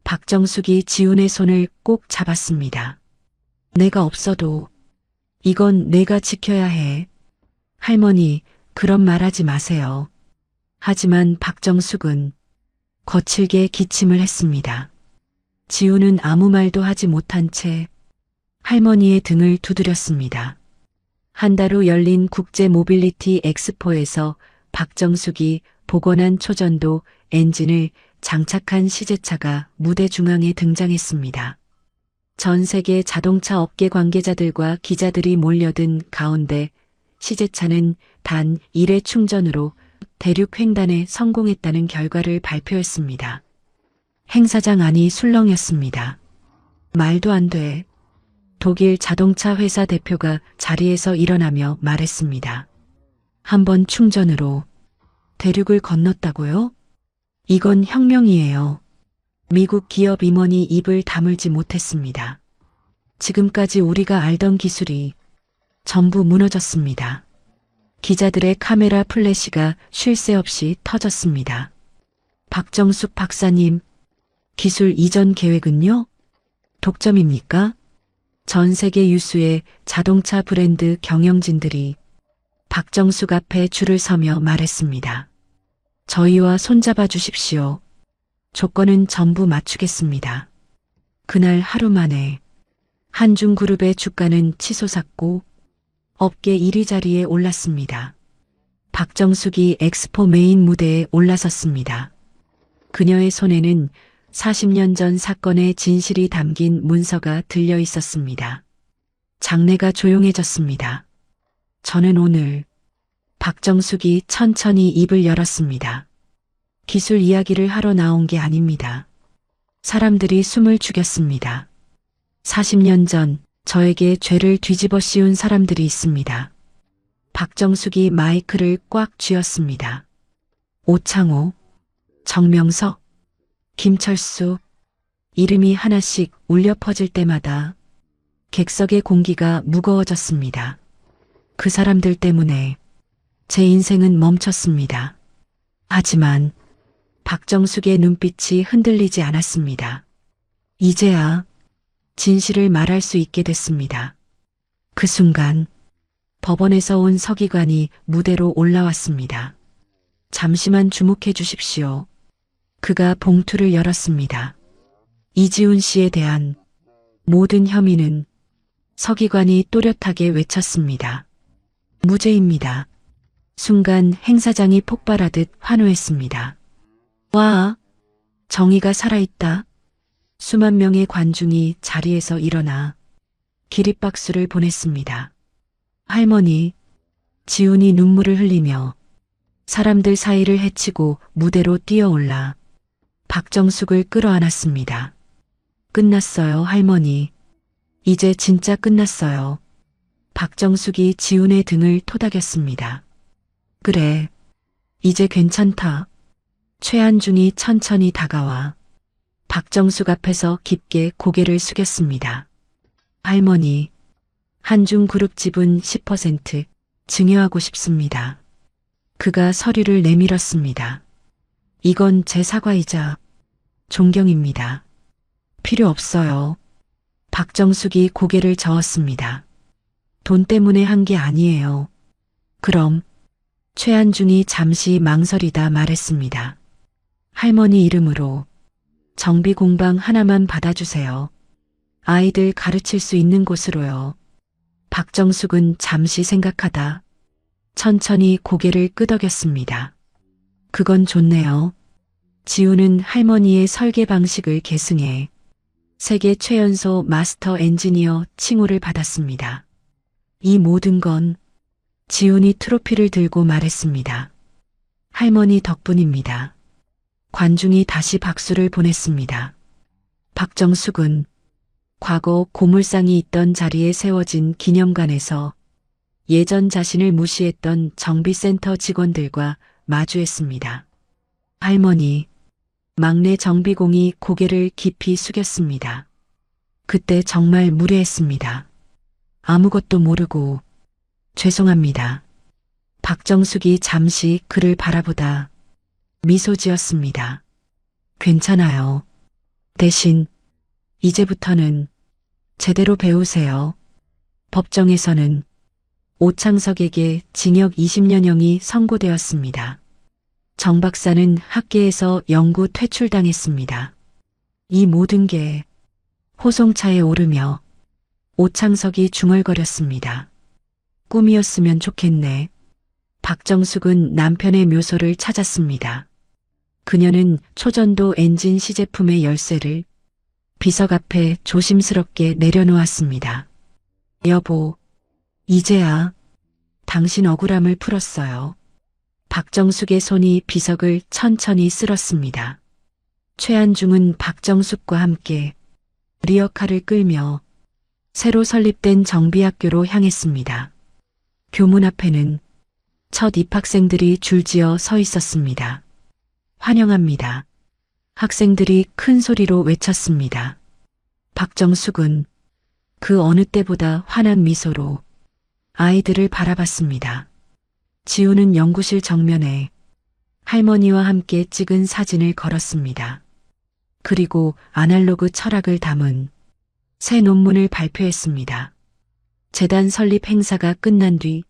박정숙이 지훈의 손을 꼭 잡았습니다. 내가 없어도 이건 내가 지켜야 해. 할머니, 그런 말하지 마세요. 하지만 박정숙은 거칠게 기침을 했습니다. 지훈은 아무 말도 하지 못한 채 할머니의 등을 두드렸습니다. 한 달 후 열린 국제 모빌리티 엑스포에서 박정숙이 복원한 초전도 엔진을 장착한 시제차가 무대 중앙에 등장했습니다. 전 세계 자동차 업계 관계자들과 기자들이 몰려든 가운데 시제차는 단 1회 충전으로 대륙 횡단에 성공했다는 결과를 발표했습니다. 행사장 안이 술렁였습니다. 말도 안 돼. 독일 자동차 회사 대표가 자리에서 일어나며 말했습니다. 한 번 충전으로 대륙을 건넜다고요? 이건 혁명이에요. 미국 기업 임원이 입을 다물지 못했습니다. 지금까지 우리가 알던 기술이 전부 무너졌습니다. 기자들의 카메라 플래시가 쉴 새 없이 터졌습니다. 박정숙 박사님, 기술 이전 계획은요? 독점입니까? 전 세계 유수의 자동차 브랜드 경영진들이 박정숙 앞에 줄을 서며 말했습니다. 저희와 손잡아 주십시오. 조건은 전부 맞추겠습니다. 그날 하루 만에 한중그룹의 주가는 치솟았고 업계 1위 자리에 올랐습니다. 박정숙이 엑스포 메인 무대에 올라섰습니다. 그녀의 손에는 40년 전 사건의 진실이 담긴 문서가 들려 있었습니다. 장내가 조용해졌습니다. 저는 오늘 박정숙이 천천히 입을 열었습니다. 기술 이야기를 하러 나온 게 아닙니다. 사람들이 숨을 죽였습니다. 40년 전 저에게 죄를 뒤집어 씌운 사람들이 있습니다. 박정숙이 마이크를 꽉 쥐었습니다. 오창호, 정명석, 김철수, 이름이 하나씩 울려 퍼질 때마다 객석의 공기가 무거워졌습니다. 그 사람들 때문에 제 인생은 멈췄습니다. 하지만 박정숙의 눈빛이 흔들리지 않았습니다. 이제야 진실을 말할 수 있게 됐습니다. 그 순간 법원에서 온 서기관이 무대로 올라왔습니다. 잠시만 주목해 주십시오. 그가 봉투를 열었습니다. 이지훈 씨에 대한 모든 혐의는 서기관이 또렷하게 외쳤습니다. 무죄입니다. 순간 행사장이 폭발하듯 환호했습니다. 와, 정의가 살아있다. 수만 명의 관중이 자리에서 일어나 기립박수를 보냈습니다. 할머니, 지훈이 눈물을 흘리며 사람들 사이를 헤치고 무대로 뛰어올라 박정숙을 끌어안았습니다. 끝났어요, 할머니. 이제 진짜 끝났어요. 박정숙이 지훈의 등을 토닥였습니다. 그래, 이제 괜찮다. 최한중이 천천히 다가와 박정숙 앞에서 깊게 고개를 숙였습니다. 할머니, 한중 그룹 지분 10% 증여하고 싶습니다. 그가 서류를 내밀었습니다. 이건 제 사과이자 존경입니다. 필요 없어요. 박정숙이 고개를 저었습니다. 돈 때문에 한 게 아니에요. 그럼 최한중이 잠시 망설이다 말했습니다. 할머니 이름으로 정비 공방 하나만 받아주세요. 아이들 가르칠 수 있는 곳으로요. 박정숙은 잠시 생각하다 천천히 고개를 끄덕였습니다. 그건 좋네요. 지훈은 할머니의 설계 방식을 계승해 세계 최연소 마스터 엔지니어 칭호를 받았습니다. 이 모든 건 지훈이 트로피를 들고 말했습니다. 할머니 덕분입니다. 관중이 다시 박수를 보냈습니다. 박정숙은 과거 고물상이 있던 자리에 세워진 기념관에서 예전 자신을 무시했던 정비센터 직원들과 마주했습니다. 할머니, 막내 정비공이 고개를 깊이 숙였습니다. 그때 정말 무례했습니다. 아무것도 모르고 죄송합니다. 박정숙이 잠시 그를 바라보다 미소 지었습니다. 괜찮아요. 대신 이제부터는 제대로 배우세요. 법정에서는 오창석에게 징역 20년형이 선고되었습니다. 정 박사는 학계에서 영구 퇴출당했습니다. 이 모든 게 호송차에 오르며 오창석이 중얼거렸습니다. 꿈이었으면 좋겠네. 박정숙은 남편의 묘소를 찾았습니다. 그녀는 초전도 엔진 시제품의 열쇠를 비석 앞에 조심스럽게 내려놓았습니다. 여보, 이제야 당신 억울함을 풀었어요. 박정숙의 손이 비석을 천천히 쓸었습니다. 최한중은 박정숙과 함께 리어카를 끌며 새로 설립된 정비학교로 향했습니다. 교문 앞에는 첫 입학생들이 줄지어 서 있었습니다. 환영합니다. 학생들이 큰 소리로 외쳤습니다. 박정숙은 그 어느 때보다 환한 미소로 아이들을 바라봤습니다. 지우는 연구실 정면에 할머니와 함께 찍은 사진을 걸었습니다. 그리고 아날로그 철학을 담은 새 논문을 발표했습니다. 재단 설립 행사가 끝난 뒤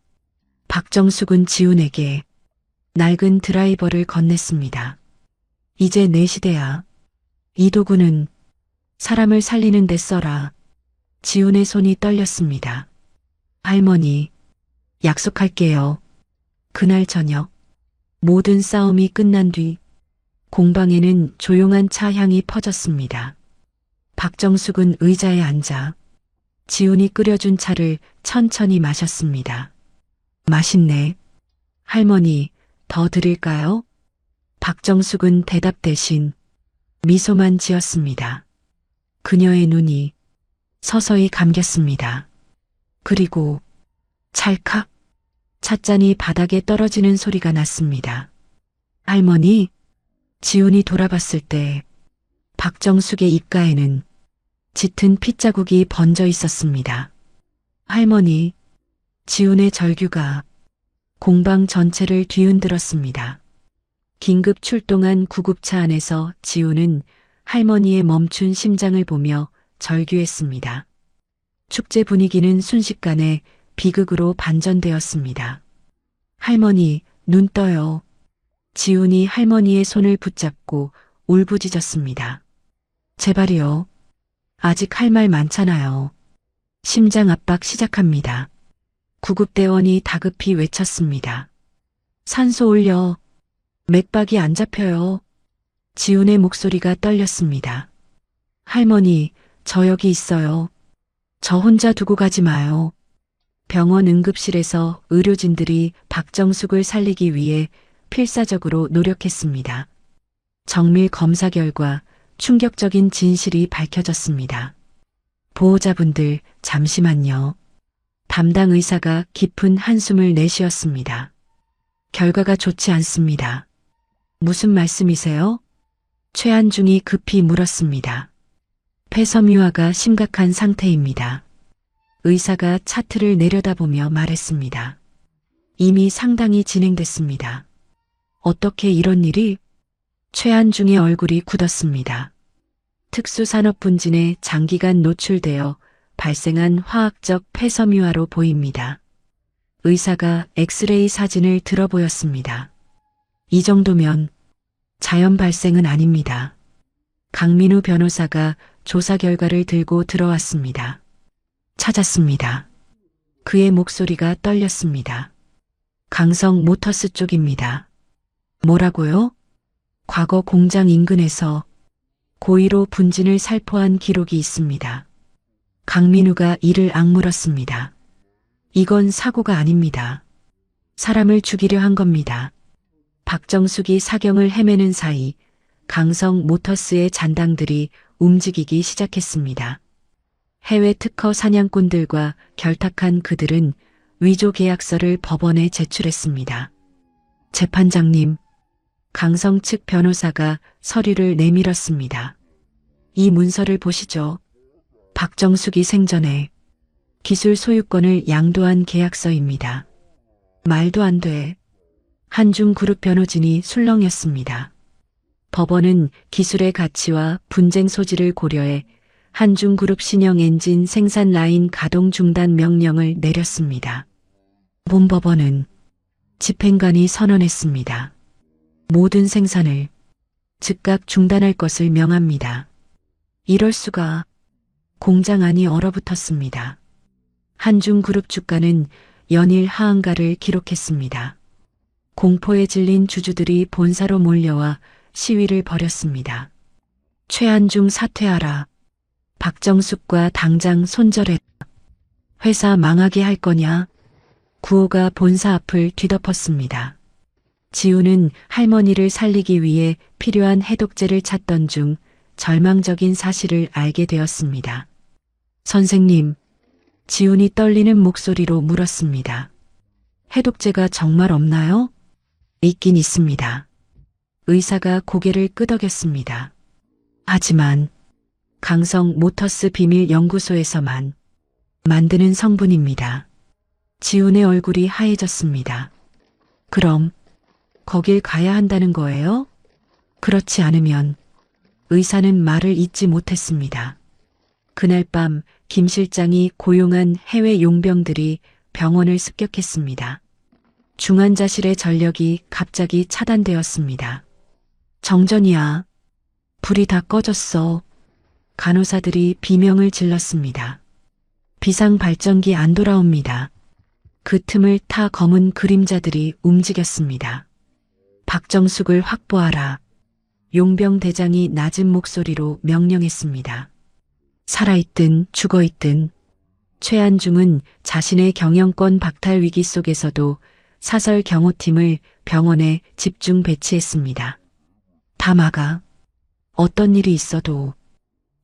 박정숙은 지훈에게 낡은 드라이버를 건넸습니다. 이제 내 시대야. 이 도구는 사람을 살리는 데 써라. 지훈의 손이 떨렸습니다. 할머니, 약속할게요. 그날 저녁 모든 싸움이 끝난 뒤 공방에는 조용한 차 향이 퍼졌습니다. 박정숙은 의자에 앉아 지훈이 끓여준 차를 천천히 마셨습니다. 맛있네. 할머니, 더 드릴까요? 박정숙은 대답 대신 미소만 지었습니다. 그녀의 눈이 서서히 감겼습니다. 그리고 찰칵 찻잔이 바닥에 떨어지는 소리가 났습니다. 할머니, 지훈이 돌아봤을 때 박정숙의 입가에는 짙은 핏자국이 번져 있었습니다. 할머니, 지훈의 절규가 공방 전체를 뒤흔들었습니다. 긴급 출동한 구급차 안에서 지훈은 할머니의 멈춘 심장을 보며 절규했습니다. 축제 분위기는 순식간에 비극으로 반전되었습니다. 할머니, 눈 떠요. 지훈이 할머니의 손을 붙잡고 울부짖었습니다. 제발이요. 아직 할 말 많잖아요. 심장 압박 시작합니다. 구급대원이 다급히 외쳤습니다. 산소 올려. 맥박이 안 잡혀요. 지훈의 목소리가 떨렸습니다. 할머니, 저 여기 있어요. 저 혼자 두고 가지 마요. 병원 응급실에서 의료진들이 박정숙을 살리기 위해 필사적으로 노력했습니다. 정밀 검사 결과 충격적인 진실이 밝혀졌습니다. 보호자분들, 잠시만요. 담당 의사가 깊은 한숨을 내쉬었습니다. 결과가 좋지 않습니다. 무슨 말씀이세요? 최한중이 급히 물었습니다. 폐섬유화가 심각한 상태입니다. 의사가 차트를 내려다보며 말했습니다. 이미 상당히 진행됐습니다. 어떻게 이런 일이? 최한중의 얼굴이 굳었습니다. 특수산업분진에 장기간 노출되어 발생한 화학적 폐섬유화로 보입니다. 의사가 엑스레이 사진을 들어보였습니다. 이 정도면 자연 발생은 아닙니다. 강민우 변호사가 조사 결과를 들고 들어왔습니다. 찾았습니다. 그의 목소리가 떨렸습니다. 강성 모터스 쪽입니다. 뭐라고요? 과거 공장 인근에서 고의로 분진을 살포한 기록이 있습니다. 강민우가 이를 악물었습니다. 이건 사고가 아닙니다. 사람을 죽이려 한 겁니다. 박정숙이 사경을 헤매는 사이 강성 모터스의 잔당들이 움직이기 시작했습니다. 해외 특허 사냥꾼들과 결탁한 그들은 위조 계약서를 법원에 제출했습니다. 재판장님, 강성 측 변호사가 서류를 내밀었습니다. 이 문서를 보시죠. 박정숙이 생전에 기술 소유권을 양도한 계약서입니다. 말도 안 돼. 한중그룹 변호진이 술렁였습니다. 법원은 기술의 가치와 분쟁 소지를 고려해 한중그룹 신형 엔진 생산 라인 가동 중단 명령을 내렸습니다. 본법원은 집행관이 선언했습니다. 모든 생산을 즉각 중단할 것을 명합니다. 이럴 수가. 공장 안이 얼어붙었습니다. 한중그룹 주가는 연일 하한가를 기록했습니다. 공포에 질린 주주들이 본사로 몰려와 시위를 벌였습니다. 최한중 사퇴하라. 박정숙과 당장 손절해라. 회사 망하게 할 거냐? 구호가 본사 앞을 뒤덮었습니다. 지우는 할머니를 살리기 위해 필요한 해독제를 찾던 중 절망적인 사실을 알게 되었습니다. 선생님, 지훈이 떨리는 목소리로 물었습니다. 해독제가 정말 없나요? 있긴 있습니다. 의사가 고개를 끄덕였습니다. 하지만 강성 모터스 비밀 연구소에서만 만드는 성분입니다. 지훈의 얼굴이 하얘졌습니다. 그럼 거길 가야 한다는 거예요? 그렇지 않으면 의사는 말을 잇지 못했습니다. 그날 밤 김 실장이 고용한 해외 용병들이 병원을 습격했습니다. 중환자실의 전력이 갑자기 차단되었습니다. 정전이야. 불이 다 꺼졌어. 간호사들이 비명을 질렀습니다. 비상 발전기 안 돌아옵니다. 그 틈을 타 검은 그림자들이 움직였습니다. 박정숙을 확보하라. 용병 대장이 낮은 목소리로 명령했습니다. 살아있든 죽어있든 최한중은 자신의 경영권 박탈 위기 속에서도 사설 경호팀을 병원에 집중 배치했습니다. 다 막아. 어떤 일이 있어도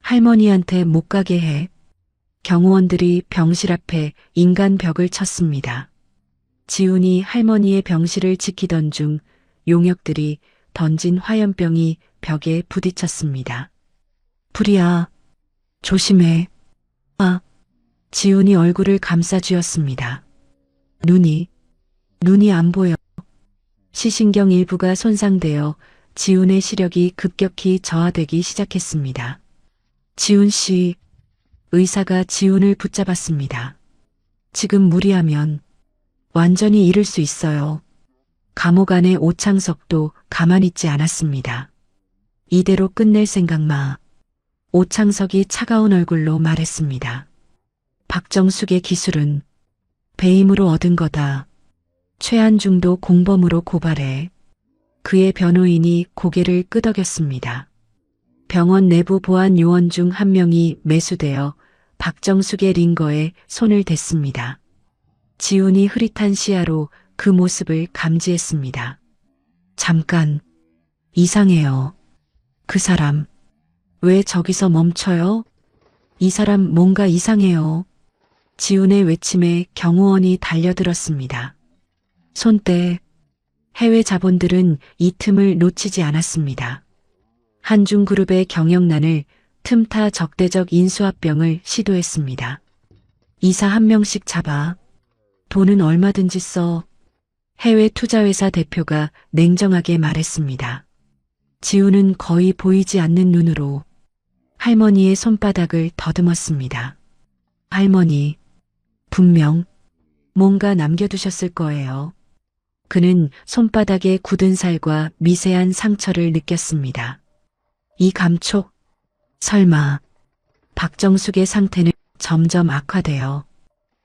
할머니한테 못 가게 해. 경호원들이 병실 앞에 인간 벽을 쳤습니다. 지훈이 할머니의 병실을 지키던 중 용역들이 던진 화염병이 벽에 부딪혔습니다. 불이야. 조심해. 아. 지훈이 얼굴을 감싸쥐었습니다. 눈이 안 보여. 시신경 일부가 손상되어 지훈의 시력이 급격히 저하되기 시작했습니다. 지훈 씨, 의사가 지훈을 붙잡았습니다. 지금 무리하면 완전히 잃을 수 있어요. 감옥 안의 오창석도 가만히 있지 않았습니다. 이대로 끝낼 생각 마. 오창석이 차가운 얼굴로 말했습니다. 박정숙의 기술은 배임으로 얻은 거다. 최한중도 공범으로 고발해. 그의 변호인이 고개를 끄덕였습니다. 병원 내부 보안 요원 중 한 명이 매수되어 박정숙의 링거에 손을 댔습니다. 지훈이 흐릿한 시야로 그 모습을 감지했습니다. 잠깐, 이상해요. 그 사람, 왜 저기서 멈춰요? 이 사람 뭔가 이상해요. 지훈의 외침에 경호원이 달려들었습니다. 손때, 해외 자본들은 이 틈을 놓치지 않았습니다. 한중그룹의 경영난을 틈타 적대적 인수합병을 시도했습니다. 이사 한 명씩 잡아. 돈은 얼마든지 써. 해외 투자회사 대표가 냉정하게 말했습니다. 지훈은 거의 보이지 않는 눈으로 할머니의 손바닥을 더듬었습니다. 할머니, 분명 뭔가 남겨두셨을 거예요. 그는 손바닥의 굳은 살과 미세한 상처를 느꼈습니다. 이 감촉, 설마 박정숙의 상태는 점점 악화되어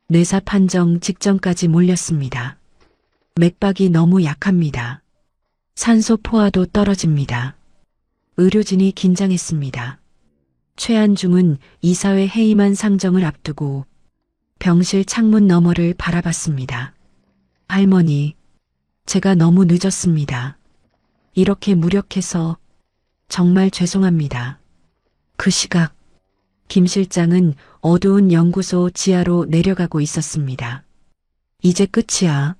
뇌사 판정 직전까지 몰렸습니다. 맥박이 너무 약합니다. 산소 포화도 떨어집니다. 의료진이 긴장했습니다. 최한중은 이사회 해임한 상정을 앞두고 병실 창문 너머를 바라봤습니다. 할머니, 제가 너무 늦었습니다. 이렇게 무력해서 정말 죄송합니다. 그 시각, 김 실장은 어두운 연구소 지하로 내려가고 있었습니다. 이제 끝이야.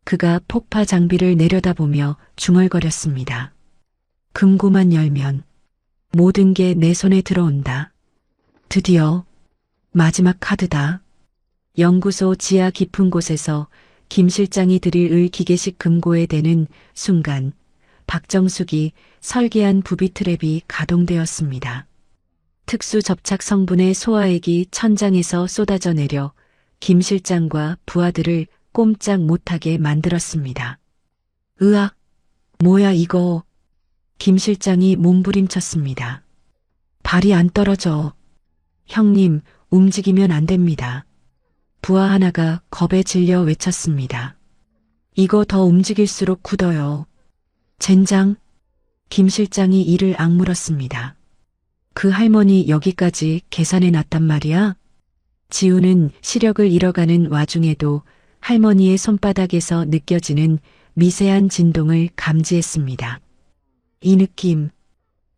그가 폭파 장비를 내려다보며 중얼거렸습니다. 금고만 열면 모든 게 내 손에 들어온다. 드디어 마지막 카드다. 연구소 지하 깊은 곳에서 김 실장이 들일 을 기계식 금고에 대는 순간 박정숙이 설계한 부비 트랩이 가동되었습니다. 특수 접착 성분의 소화액이 천장에서 쏟아져 내려 김 실장과 부하들을 꼼짝 못하게 만들었습니다. 으악, 뭐야 이거. 김 실장이 몸부림쳤습니다. 발이 안 떨어져. 형님, 움직이면 안 됩니다. 부하 하나가 겁에 질려 외쳤습니다. 이거 더 움직일수록 굳어요. 젠장. 김 실장이 이를 악물었습니다. 그 할머니 여기까지 계산해 놨단 말이야? 지우는 시력을 잃어가는 와중에도 할머니의 손바닥에서 느껴지는 미세한 진동을 감지했습니다. 이 느낌.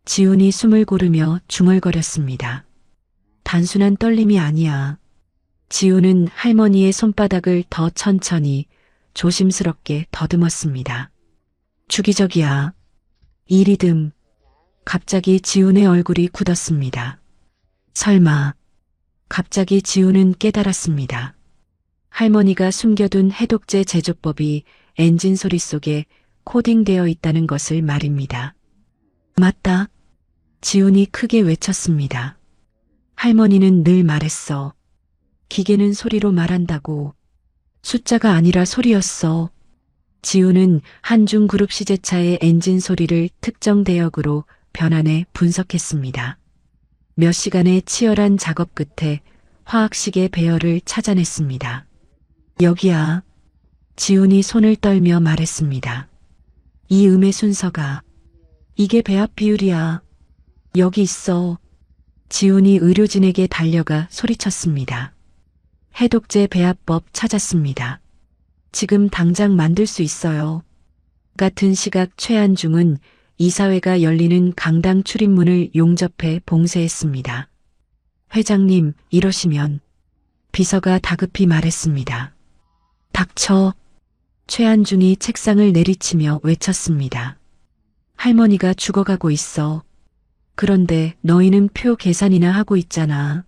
지훈이 숨을 고르며 중얼거렸습니다. 단순한 떨림이 아니야. 지훈은 할머니의 손바닥을 더 천천히 조심스럽게 더듬었습니다. 주기적이야. 이 리듬. 갑자기 지훈의 얼굴이 굳었습니다. 설마. 갑자기 지훈은 깨달았습니다. 할머니가 숨겨둔 해독제 제조법이 엔진 소리 속에 코딩되어 있다는 것을 말입니다. 맞다. 지훈이 크게 외쳤습니다. 할머니는 늘 말했어. 기계는 소리로 말한다고. 숫자가 아니라 소리였어. 지훈은 한중그룹 시제차의 엔진 소리를 특정 대역으로 변환해 분석했습니다. 몇 시간의 치열한 작업 끝에 화학식의 배열을 찾아냈습니다. 여기야. 지훈이 손을 떨며 말했습니다. 이 음의 순서가. 이게 배합 비율이야. 여기 있어. 지훈이 의료진에게 달려가 소리쳤습니다. 해독제 배합법 찾았습니다. 지금 당장 만들 수 있어요. 같은 시각 최한중은 이사회가 열리는 강당 출입문을 용접해 봉쇄했습니다. 회장님, 이러시면. 비서가 다급히 말했습니다. 닥쳐. 최한중이 책상을 내리치며 외쳤습니다. 할머니가 죽어가고 있어. 그런데 너희는 표 계산이나 하고 있잖아.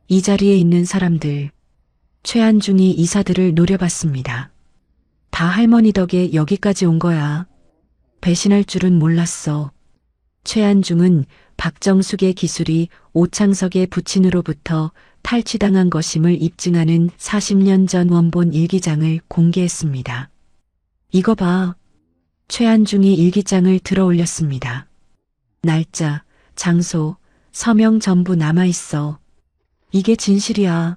이 자리에 있는 사람들. 최한중이 이사들을 노려봤습니다. 다 할머니 덕에 여기까지 온 거야. 배신할 줄은 몰랐어. 최한중은 박정숙의 기술이 오창석의 부친으로부터 탈취당한 것임을 입증하는 40년 전 원본 일기장을 공개했습니다. 이거 봐. 최한중이 일기장을 들어 올렸습니다. 날짜, 장소, 서명 전부 남아있어. 이게 진실이야.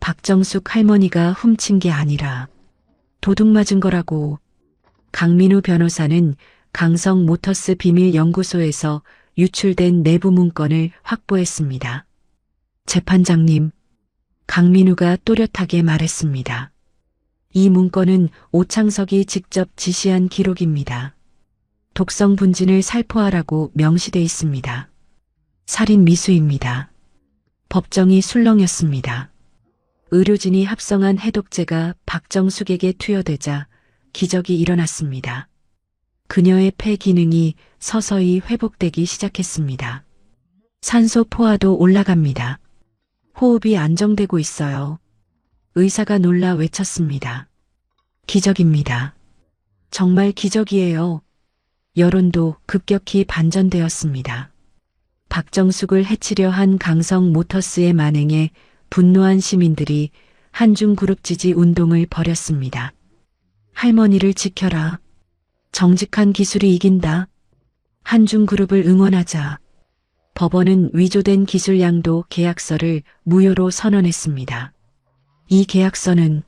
박정숙 할머니가 훔친 게 아니라 도둑 맞은 거라고. 강민우 변호사는 강성 모터스 비밀연구소에서 유출된 내부 문건을 확보했습니다. 재판장님, 강민우가 또렷하게 말했습니다. 이 문건은 오창석이 직접 지시한 기록입니다. 독성 분진을 살포하라고 명시돼 있습니다. 살인 미수입니다. 법정이 술렁였습니다. 의료진이 합성한 해독제가 박정숙에게 투여되자 기적이 일어났습니다. 그녀의 폐 기능이 서서히 회복되기 시작했습니다. 산소 포화도 올라갑니다. 호흡이 안정되고 있어요. 의사가 놀라 외쳤습니다. 기적입니다. 정말 기적이에요. 여론도 급격히 반전되었습니다. 박정숙을 해치려 한 강성 모터스의 만행에 분노한 시민들이 한중그룹 지지 운동을 벌였습니다. 할머니를 지켜라. 정직한 기술이 이긴다. 한중그룹을 응원하자. 법원은 위조된 기술양도 계약서를 무효로 선언했습니다. 이 계약서는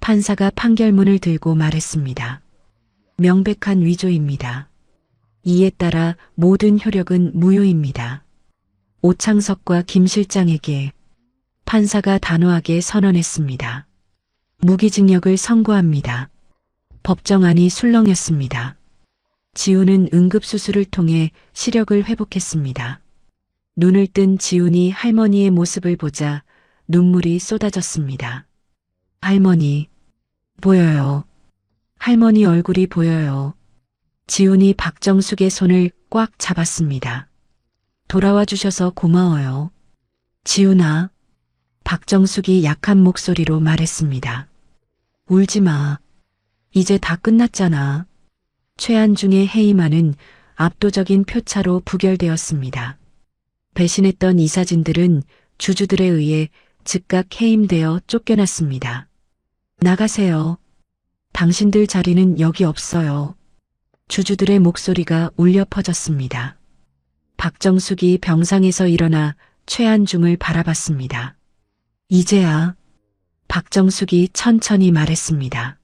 판사가 판결문을 들고 말했습니다. 명백한 위조입니다. 이에 따라 모든 효력은 무효입니다. 오창석과 김 실장에게 판사가 단호하게 선언했습니다. 무기징역을 선고합니다. 법정안이 술렁였습니다. 지훈은 응급수술을 통해 시력을 회복했습니다. 눈을 뜬 지훈이 할머니의 모습을 보자 눈물이 쏟아졌습니다. 할머니, 보여요. 할머니 얼굴이 보여요. 지훈이 박정숙의 손을 꽉 잡았습니다. 돌아와 주셔서 고마워요. 지훈아, 박정숙이 약한 목소리로 말했습니다. 울지 마. 이제 다 끝났잖아. 최한중의 해임안은 압도적인 표차로 부결되었습니다. 배신했던 이사진들은 주주들에 의해 즉각 해임되어 쫓겨났습니다. 나가세요. 당신들 자리는 여기 없어요. 주주들의 목소리가 울려 퍼졌습니다. 박정숙이 병상에서 일어나 최한중을 바라봤습니다. 이제야. 박정숙이 천천히 말했습니다.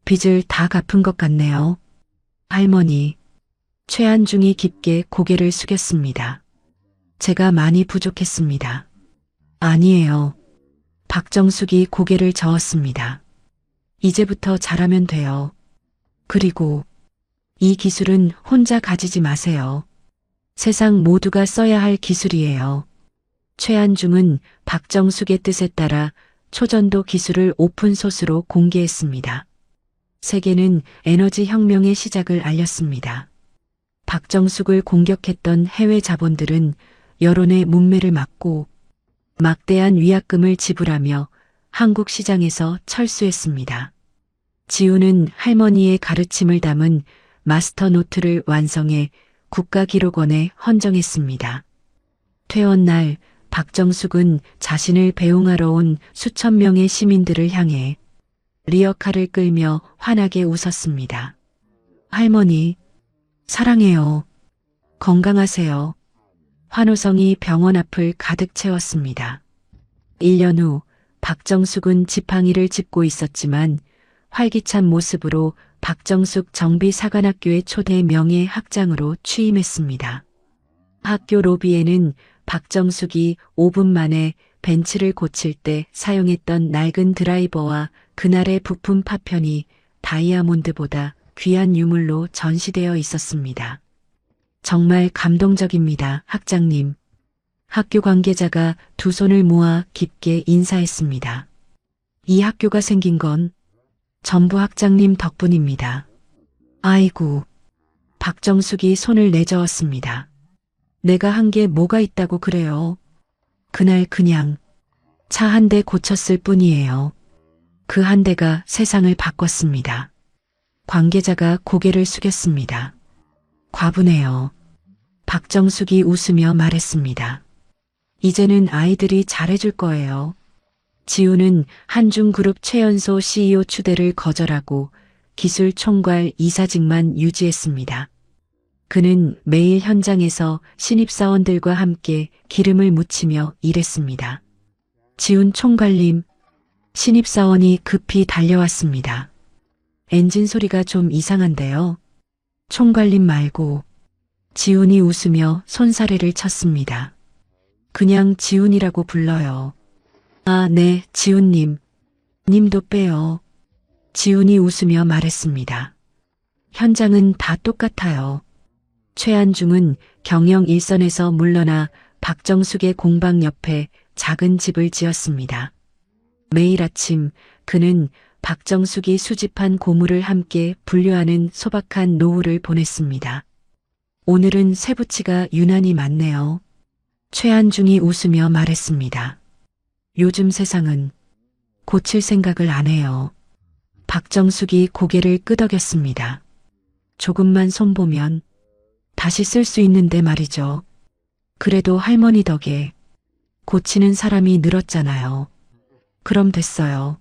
빚을 다 갚은 것 같네요. 할머니. 최한중이 깊게 고개를 숙였습니다. 제가 많이 부족했습니다. 아니에요. 박정숙이 고개를 저었습니다. 이제부터 잘하면 돼요. 그리고 이 기술은 혼자 가지지 마세요. 세상 모두가 써야 할 기술이에요. 최한중은 박정숙의 뜻에 따라 초전도 기술을 오픈소스로 공개했습니다. 세계는 에너지 혁명의 시작을 알렸습니다. 박정숙을 공격했던 해외 자본들은 여론의 문매를 막고 막대한 위약금을 지불하며 한국 시장에서 철수했습니다. 지훈은 할머니의 가르침을 담은 마스터 노트를 완성해 국가기록원에 헌정했습니다. 퇴원 날 박정숙은 자신을 배웅하러 온 수천 명의 시민들을 향해 리어카를 끌며 환하게 웃었습니다. 할머니, 사랑해요. 건강하세요. 환호성이 병원 앞을 가득 채웠습니다. 1년 후 박정숙은 지팡이를 짚고 있었지만 활기찬 모습으로 박정숙 정비사관학교의 초대 명예 학장으로 취임했습니다. 학교 로비에는 박정숙이 5분 만에 벤츠를 고칠 때 사용했던 낡은 드라이버와 그날의 부품 파편이 다이아몬드보다 귀한 유물로 전시되어 있었습니다. 정말 감동적입니다, 학장님. 학교 관계자가 두 손을 모아 깊게 인사했습니다. 이 학교가 생긴 건 전부 학장님 덕분입니다. 아이고, 박정숙이 손을 내저었습니다. 내가 한 게 뭐가 있다고 그래요. 그날 그냥 차 한 대 고쳤을 뿐이에요. 그 한 대가 세상을 바꿨습니다. 관계자가 고개를 숙였습니다. 과분해요. 박정숙이 웃으며 말했습니다. 이제는 아이들이 잘해줄 거예요. 지훈은 한중그룹 최연소 CEO 추대를 거절하고 기술 총괄 이사직만 유지했습니다. 그는 매일 현장에서 신입사원들과 함께 기름을 묻히며 일했습니다. 지훈 총괄님, 신입사원이 급히 달려왔습니다. 엔진 소리가 좀 이상한데요. 총괄님 말고. 지훈이 웃으며 손사래를 쳤습니다. 그냥 지훈이라고 불러요. 아, 네, 지훈님. 님도 빼요. 지훈이 웃으며 말했습니다. 현장은 다 똑같아요. 최한중은 경영 일선에서 물러나 박정숙의 공방 옆에 작은 집을 지었습니다. 매일 아침 그는 박정숙이 수집한 고물을 함께 분류하는 소박한 노후를 보냈습니다. 오늘은 쇠붙이가 유난히 많네요. 최한중이 웃으며 말했습니다. 요즘 세상은 고칠 생각을 안 해요. 박정숙이 고개를 끄덕였습니다. 조금만 손보면 다시 쓸 수 있는데 말이죠. 그래도 할머니 덕에 고치는 사람이 늘었잖아요. 그럼 됐어요.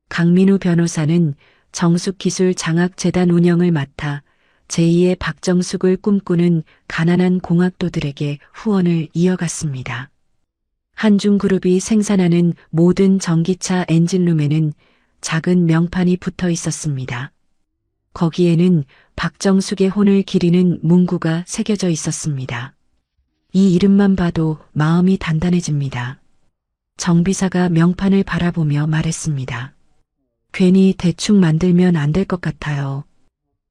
강민우 변호사는 정숙기술장학재단 운영을 맡아 제2의 박정숙을 꿈꾸는 가난한 공학도들에게 후원을 이어갔습니다. 한중그룹이 생산하는 모든 전기차 엔진룸에는 작은 명판이 붙어 있었습니다. 거기에는 박정숙의 혼을 기리는 문구가 새겨져 있었습니다. 이 이름만 봐도 마음이 단단해집니다. 정비사가 명판을 바라보며 말했습니다. 괜히 대충 만들면 안 될 것 같아요.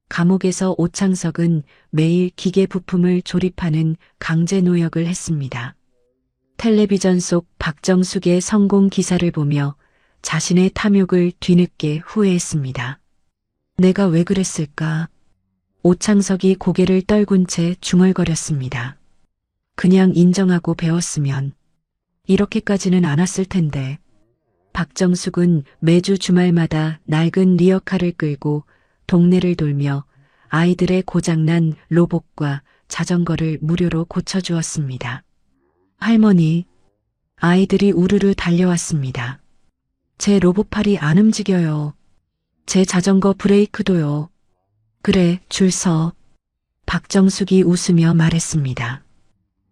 감옥에서 오창석은 매일 기계 부품을 조립하는 강제 노역을 했습니다. 텔레비전 속 박정숙의 성공 기사를 보며 자신의 탐욕을 뒤늦게 후회했습니다. 내가 왜 그랬을까? 오창석이 고개를 떨군 채 중얼거렸습니다. 그냥 인정하고 배웠으면 이렇게까지는 안 왔을 텐데. 박정숙은 매주 주말마다 낡은 리어카를 끌고 동네를 돌며 아이들의 고장난 로봇과 자전거를 무료로 고쳐주었습니다. 할머니, 아이들이 우르르 달려왔습니다. 제 로봇팔이 안 움직여요. 제 자전거 브레이크도요. 그래, 줄 서. 박정숙이 웃으며 말했습니다.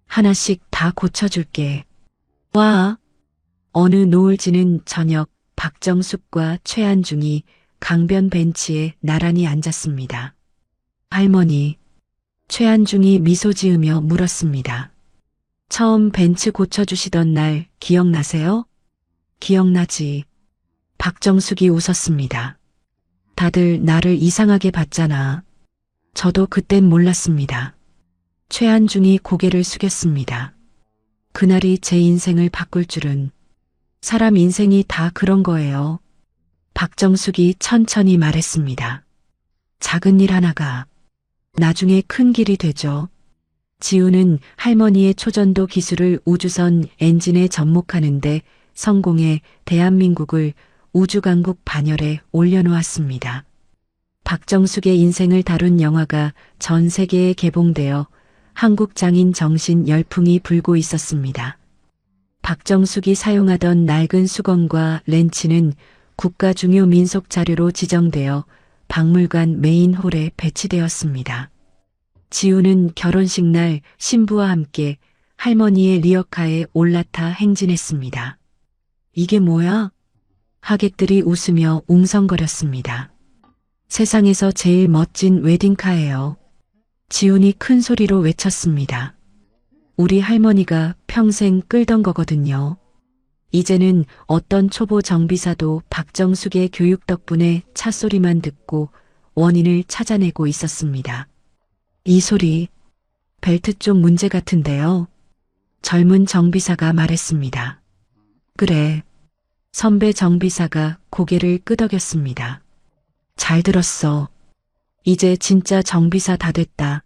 하나씩 다 고쳐줄게. 와. 어느 노을 지는 저녁 박정숙과 최한중이 강변 벤치에 나란히 앉았습니다. 할머니, 최한중이 미소 지으며 물었습니다. 처음 벤츠 고쳐주시던 날 기억나세요? 기억나지. 박정숙이 웃었습니다. 다들 나를 이상하게 봤잖아. 저도 그땐 몰랐습니다. 최한중이 고개를 숙였습니다. 그날이 제 인생을 바꿀 줄은. 사람 인생이 다 그런 거예요. 박정숙이 천천히 말했습니다. 작은 일 하나가 나중에 큰 길이 되죠. 지우는 할머니의 초전도 기술을 우주선 엔진에 접목하는데 성공해 대한민국을 우주강국 반열에 올려놓았습니다. 박정숙의 인생을 다룬 영화가 전 세계에 개봉되어 한국 장인 정신 열풍이 불고 있었습니다. 박정숙이 사용하던 낡은 수건과 렌치는 국가 중요 민속 자료로 지정되어 박물관 메인홀에 배치되었습니다. 지우는 결혼식 날 신부와 함께 할머니의 리어카에 올라타 행진했습니다. 이게 뭐야? 하객들이 웃으며 웅성거렸습니다. 세상에서 제일 멋진 웨딩카예요. 지훈이 큰 소리로 외쳤습니다. 우리 할머니가 평생 끌던 거거든요. 이제는 어떤 초보 정비사도 박정숙의 교육 덕분에 차 소리만 듣고 원인을 찾아내고 있었습니다. 이 소리, 벨트 쪽 문제 같은데요. 젊은 정비사가 말했습니다. 그래. 선배 정비사가 고개를 끄덕였습니다. 잘 들었어. 이제 진짜 정비사 다 됐다.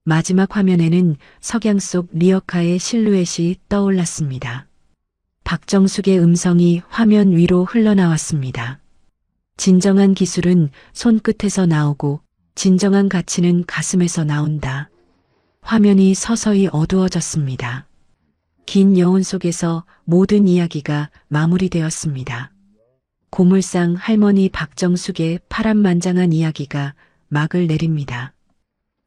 마지막 화면에는 석양 속 리어카의 실루엣이 떠올랐습니다. 박정숙의 음성이 화면 위로 흘러나왔습니다. 진정한 기술은 손끝에서 나오고 진정한 가치는 가슴에서 나온다. 화면이 서서히 어두워졌습니다. 긴 여운 속에서 모든 이야기가 마무리되었습니다. 고물상 할머니 박정숙의 파란만장한 이야기가 막을 내립니다.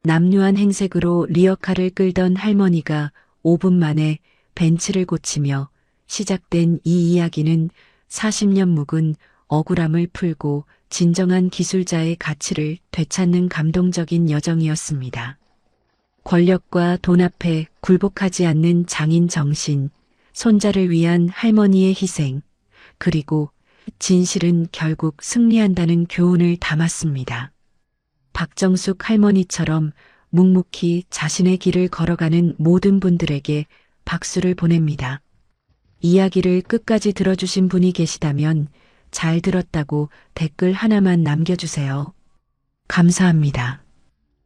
남루한 행색으로 리어카를 끌던 할머니가 5분 만에 벤츠를 고치며 시작된 이 이야기는 40년 묵은 억울함을 풀고 진정한 기술자의 가치를 되찾는 감동적인 여정이었습니다. 권력과 돈 앞에 굴복하지 않는 장인 정신, 손자를 위한 할머니의 희생, 그리고 진실은 결국 승리한다는 교훈을 담았습니다. 박정숙 할머니처럼 묵묵히 자신의 길을 걸어가는 모든 분들에게 박수를 보냅니다. 이야기를 끝까지 들어주신 분이 계시다면 잘 들었다고 댓글 하나만 남겨주세요. 감사합니다.